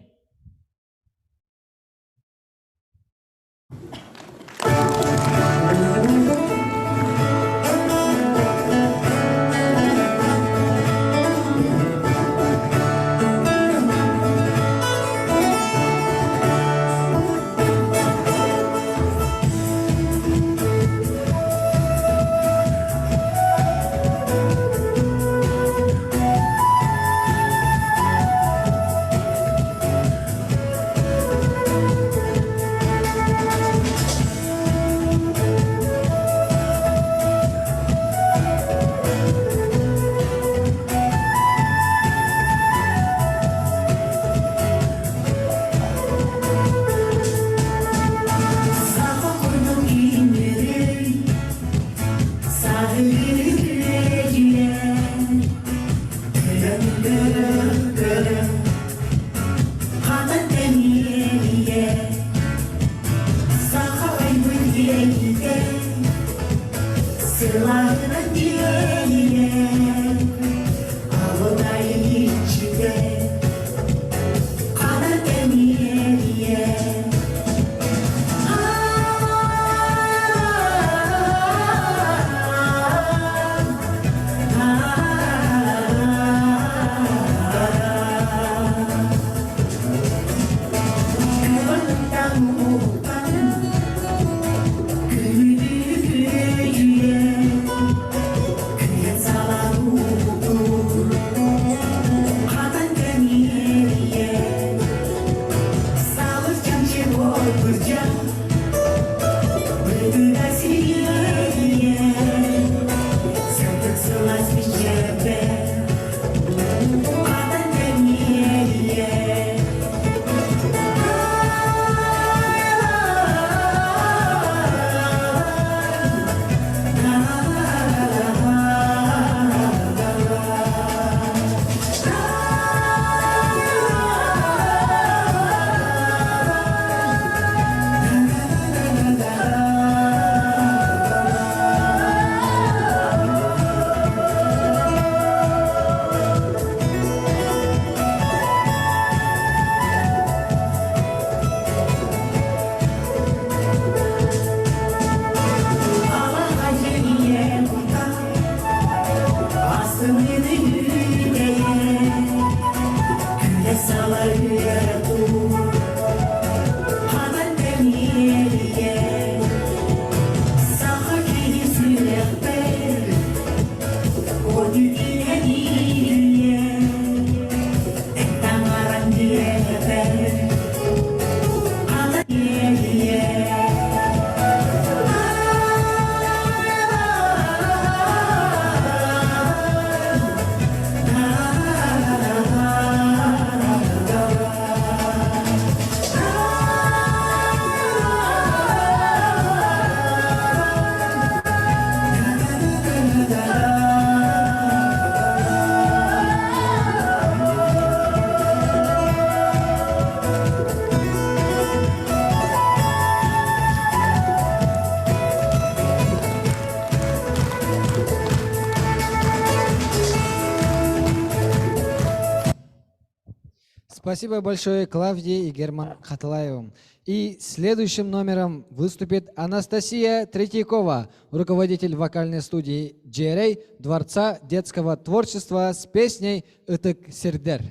Спасибо большое Клавдии и Герман Хатылаевым. И следующим номером выступит Анастасия Третьякова, руководитель вокальной студии «Джерей» Дворца детского творчества с песней «Ытык Сердер».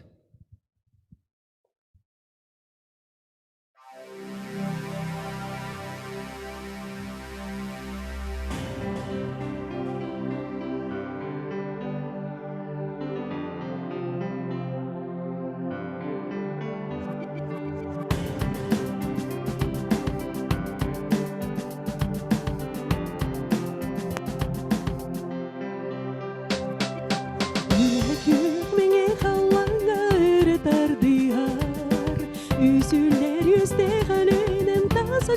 Мне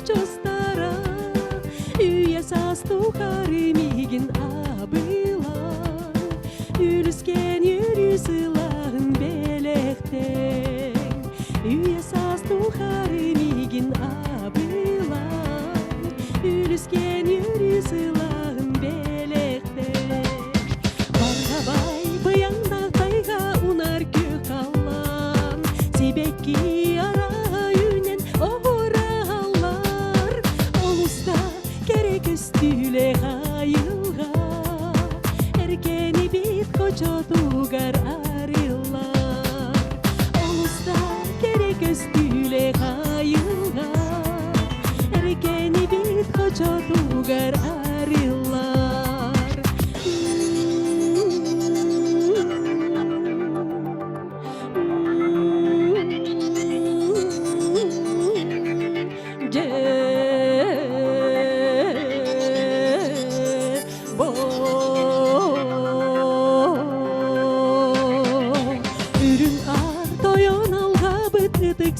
чостара үйе састухары мигин абылан үліскен үрісілағын белектен үйе састухары мигин абылан үліскен үрісілағын белектен барғабай бұяңда тайға унар көк қалан себекки ара үйнен оғыралар олуста керек үстіле ғайылға әркені бит қочотугар арылар олуста керек үстіле ғайылға әркені бит қочотугар арылар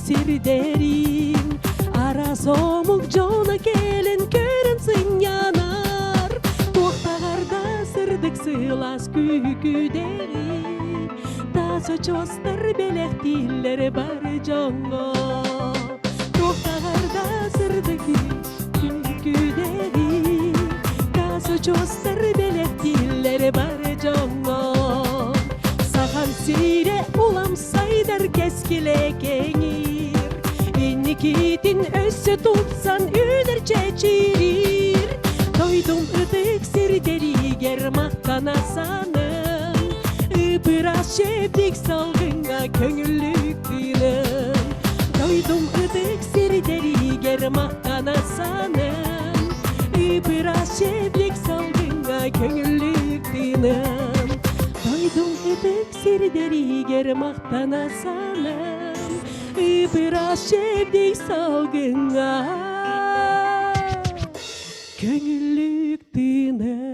Sirderin ara somuk jona kelen körünsün yanar Tohtağarda sırdık sığlas küküderi Taso çostar belek dilleri bar jongo Tohtağarda sırdık küküderi Taso çostar belek dilleri bar jongo Sahan sire ulam saydar keskile kengir Nikitin össe tutsan üner çeçirir Doydum ıtık sirderi germaktana sanım Biraz şevdik salgınga köngüllük dinem Doydum ıtık sirderi germaktana sanım Biraz şevdik salgınga köngüllük dinem Doydum ıtık sirderi germaktana sanım Biraz şevdik salgınga Köngüllük dinem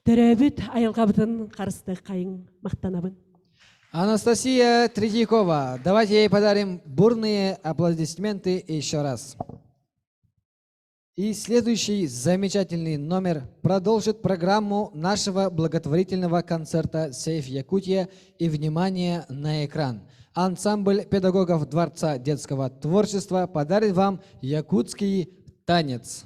Төрөбүт айылгабытын карысты кайың мактанабын. Анастасия Третьякова. Давайте ей подарим бурные аплодисменты еще раз. И следующий замечательный номер продолжит программу нашего благотворительного концерта «Сейф Якутия». И внимание на экран. Ансамбль педагогов Дворца детского творчества подарит вам якутский танец.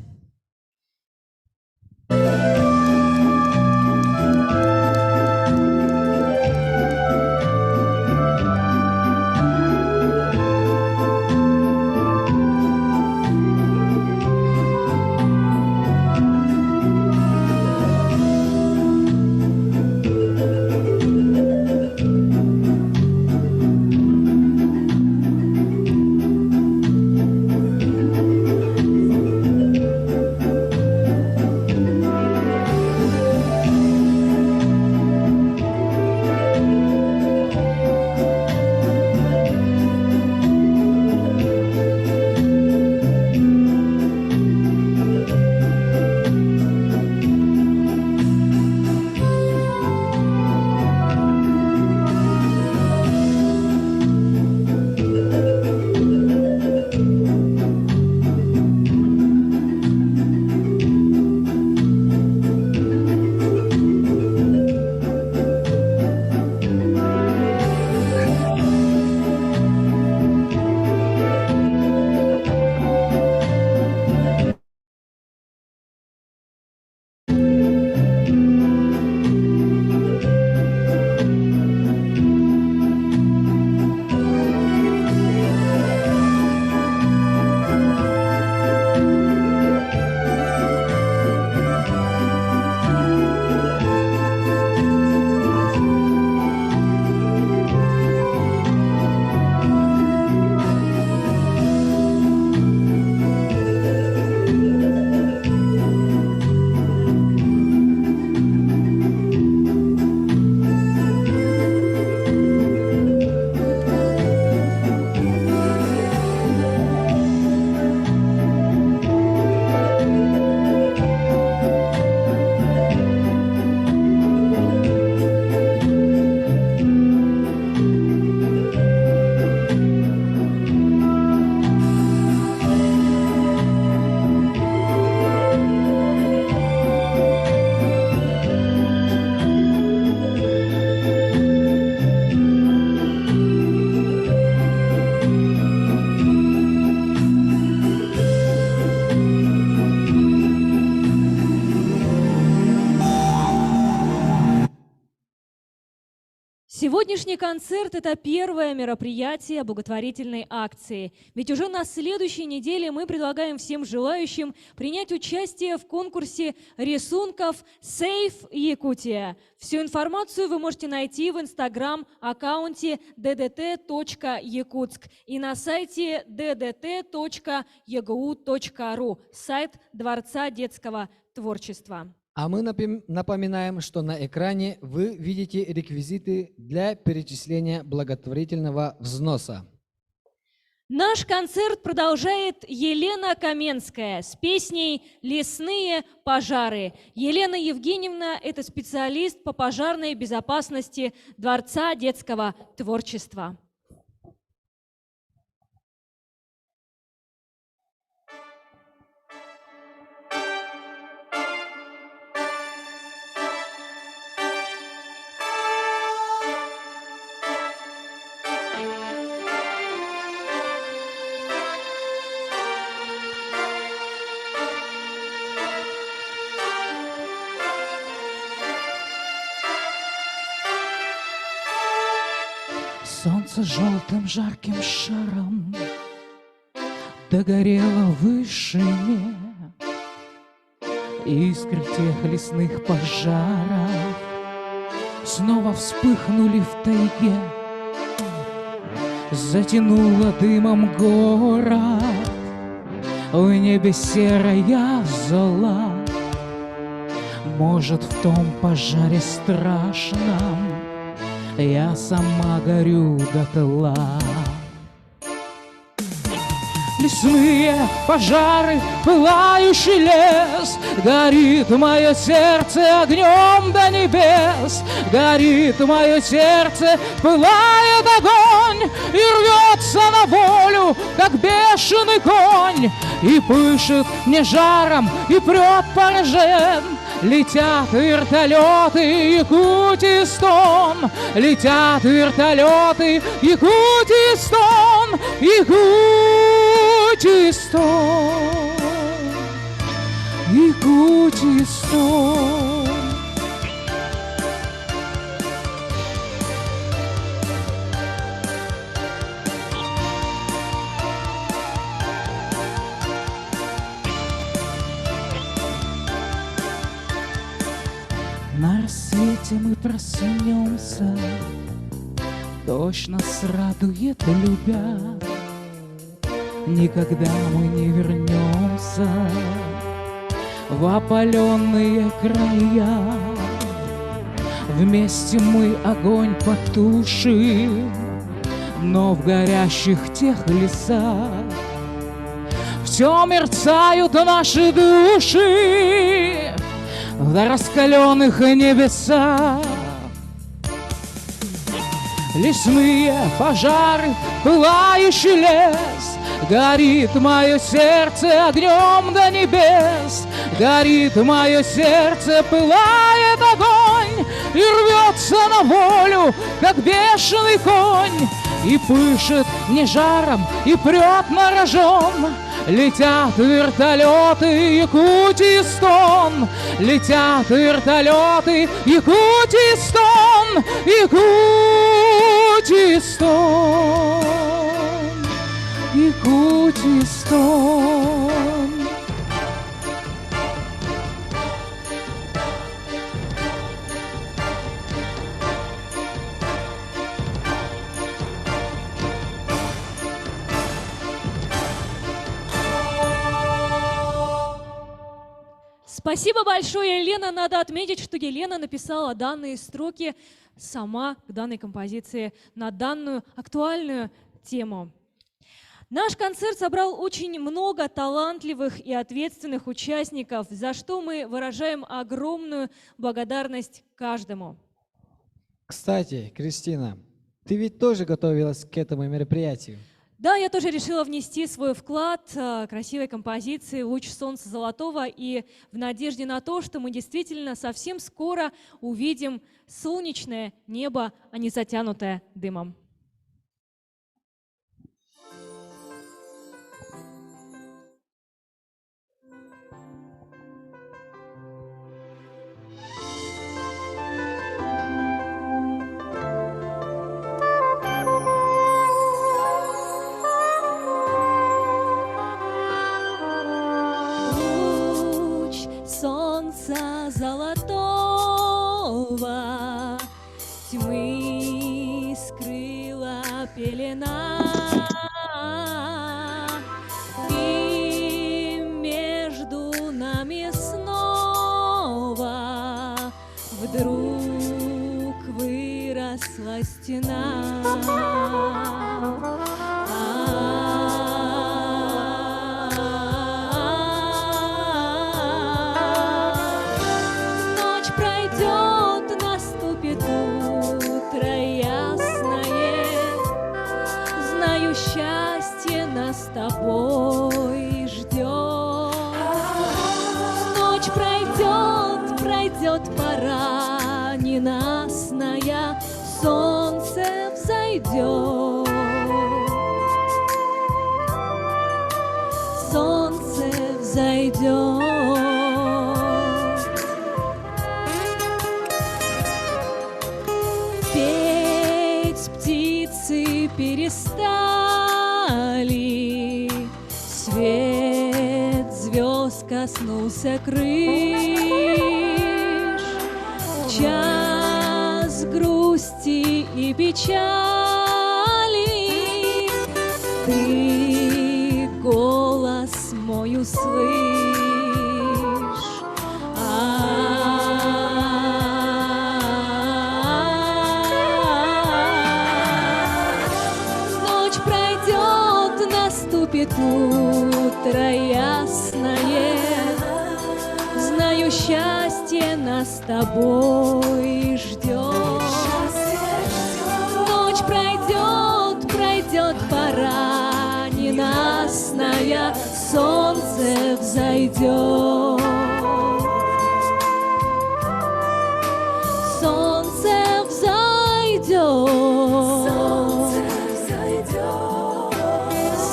Сегодняшний концерт – это первое мероприятие благотворительной акции. Ведь уже на следующей неделе мы предлагаем всем желающим принять участие в конкурсе рисунков «Сейф Якутия». Всю информацию вы можете найти в инстаграм-аккаунте ddt.якутск и на сайте ddt.egu.ru, сайт Дворца детского творчества. А мы напоминаем, что на экране вы видите реквизиты для перечисления благотворительного взноса. Наш концерт продолжает Елена Каменская с песней «Лесные пожары». Елена Евгеньевна – это специалист по пожарной безопасности Дворца детского творчества. Солнце желтым жарким шаром догорело в вышине. Искры тех лесных пожаров снова вспыхнули в тайге. Затянуло дымом город, в небе серая зола. Может, в том пожаре страшном я сама горю дотла. Лесные пожары, пылающий лес, горит мое сердце огнем до небес. Горит мое сердце, пылает огонь и рвется на волю, как бешеный конь. И пышет мне жаром, и прет поражен. Летят вертолеты, Якутии стон. Летят вертолеты, Якутии стон. Якутии стон. Якутии стон. На рассвете мы проснемся, дождь нас радует, любя. Никогда мы не вернемся в опаленные края. Вместе мы огонь потушим, но в горящих тех лесах все мерцают наши души в раскаленных небесах. Лесные пожары, пылающий лес, горит мое сердце огнем до небес. Горит мое сердце, пылает огонь и рвется на волю, как бешеный конь. И пышет не жаром, и прет на рожон. Летят вертолеты, Якутии стон. Летят вертолеты, Якутии стон. Якутии стон. Якутии стон. Спасибо большое, Елена. Надо отметить, что Елена написала данные строки сама к данной композиции на данную актуальную тему. Наш концерт собрал очень много талантливых и ответственных участников, за что мы выражаем огромную благодарность каждому. Кстати, Кристина, ты ведь тоже готовилась к этому мероприятию? Да, я тоже решила внести свой вклад красивой композиции «Луч солнца золотого» и в надежде на то, что мы действительно совсем скоро увидим солнечное небо, а не затянутое дымом. солнца золотого тьмы скрыла пелена, и между нами снова вдруг выросла стена. Ночь пройдет, наступит утро ясное. Знаю, счастье нас с тобой ждет. Ночь пройдет, пройдет пора ненастная, солнце взойдет. Солнце взойдет. Петь птицы перестали, свет звезд коснулся крыш. Час грусти и печали, ты голос мой услышь. Ночь пройдет, наступит утро ясное. Знаю, счастье нас с тобой ждет. Ночь пройдет, пройдет пора ненастная, солнце взойдет. Солнце взойдет.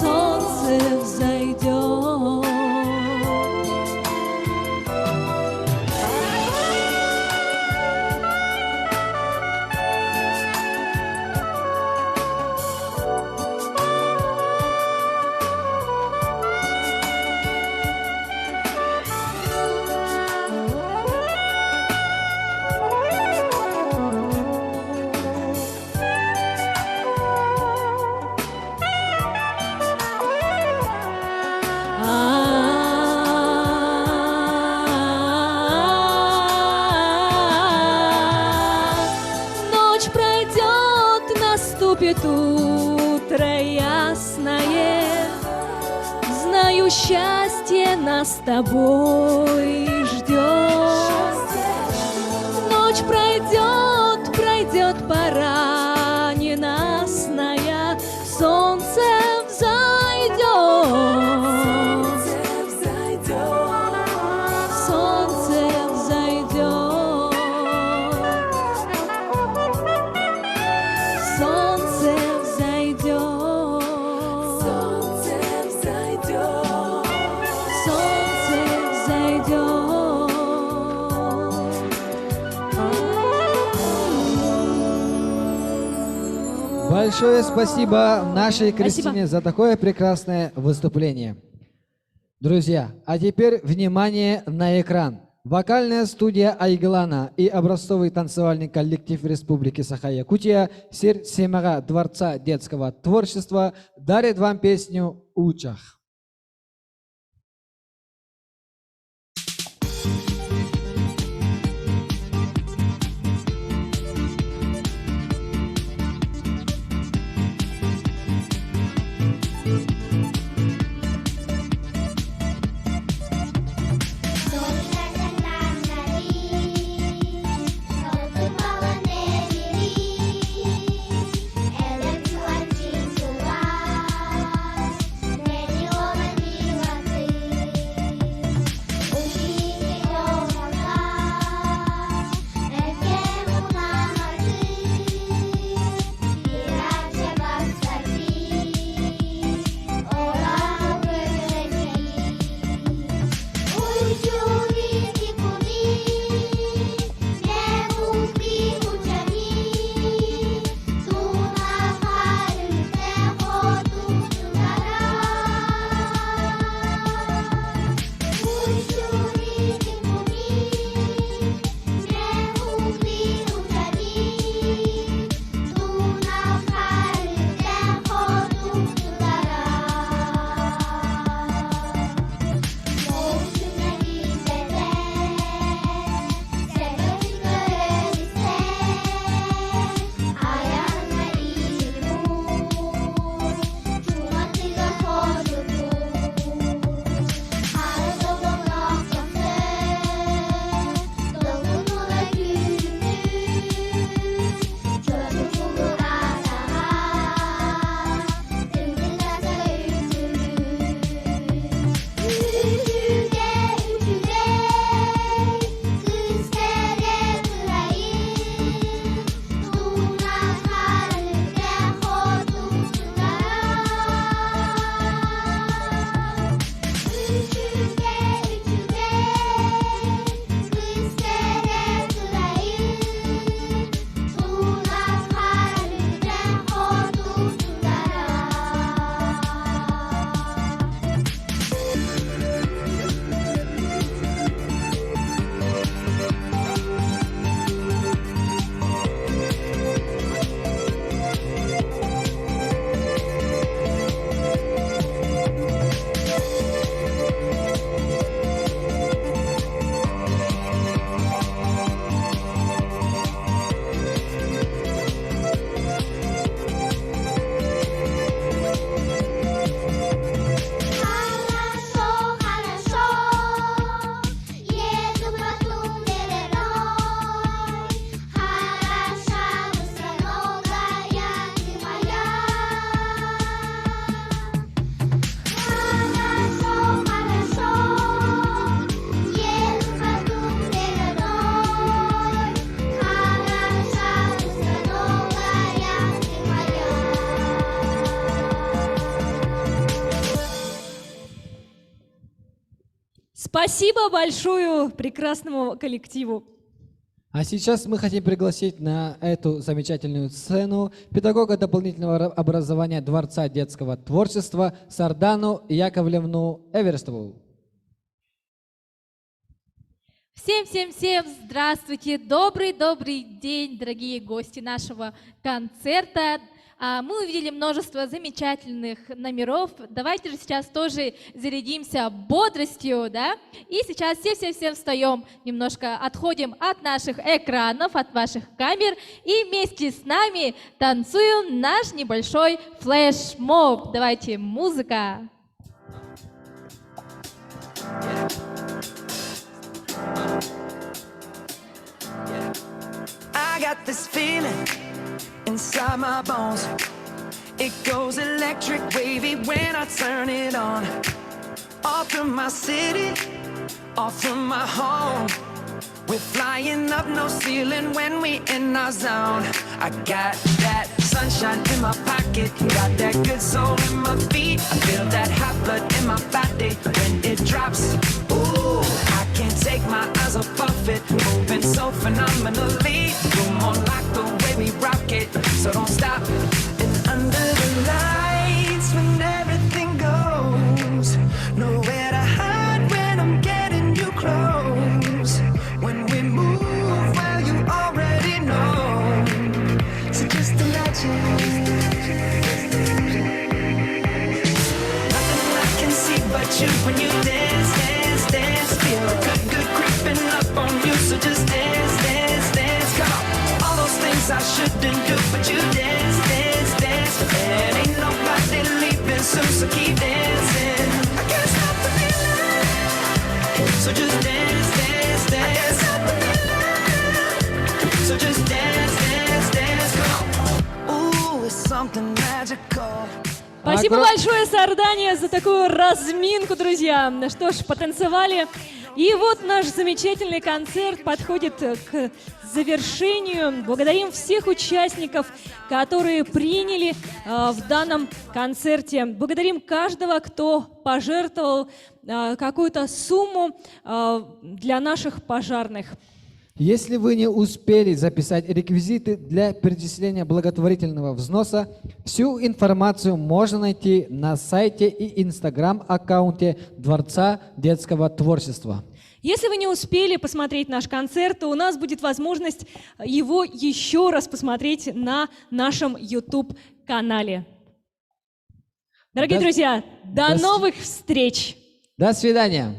Солнце взойдет. Ночь пройдет, наступит утро ясное. Знаю, счастье нас с тобой ждет. Ночь пройдет, пройдет пора ненастная, солнце взойдет. Солнце взойдет. Солнце взойдет. Солнце взойдет. Солнце взойдет. Большое спасибо нашей Кристине за такое прекрасное выступление. Друзья, а теперь внимание на экран. Вокальная студия Айгылана и образцовый танцевальный коллектив Республики Саха-Якутия Сир Семага Дворца детского творчества дарит вам песню «Учах». Ready Спасибо большое прекрасному коллективу. А сейчас мы хотим пригласить на эту замечательную сцену педагога дополнительного образования Дворца детского творчества Сардану Яковлевну Эверстову. Всем здравствуйте! Добрый день, дорогие гости нашего концерта. Мы увидели множество замечательных номеров. Давайте же сейчас тоже зарядимся бодростью, да? И сейчас все встаем, немножко отходим от наших экранов, от ваших камер и вместе с нами танцуем наш небольшой флешмоб. Давайте, музыка! I got this feeling inside my bones. It goes electric wavy when I turn it on. All through my city, all through my home. We're flying up no ceiling when we in our zone. I got that sunshine in my pocket, got that good soul in my feet. I feel that hot blood in my body when it drops. Ooh, I can't take my eyes off it, moving so phenomenally. You're more like the way we rock it, so don't stop. And under the lights when everything goes, nowhere to hide when I'm getting you close. When we move, well, you already know. So just imagine. Nothing I can see but you when you dance, dance, dance. Feel good creeping up on you. So just dance, dance, dance. Come on. All those things I shouldn't do, but you dance, dance, dance. And ain't nobody leaving soon, so keep dancing. I can't stop the feeling. So just dance, dance, dance. So just dance, dance, dance, come on. Ooh, it's something magical. Спасибо большое, Сардания, за такую разминку, друзья. Что ж, потанцевали. И вот наш замечательный концерт подходит к завершению. Благодарим всех участников, которые приняли в данном концерте. Благодарим каждого, кто пожертвовал какую-то сумму для наших пожарных. Если вы не успели записать реквизиты для перечисления благотворительного взноса, всю информацию можно найти на сайте и инстаграм-аккаунте Дворца детского творчества. Если вы не успели посмотреть наш концерт, то у нас будет возможность его еще раз посмотреть на нашем YouTube-канале. Дорогие друзья, до новых встреч! До свидания!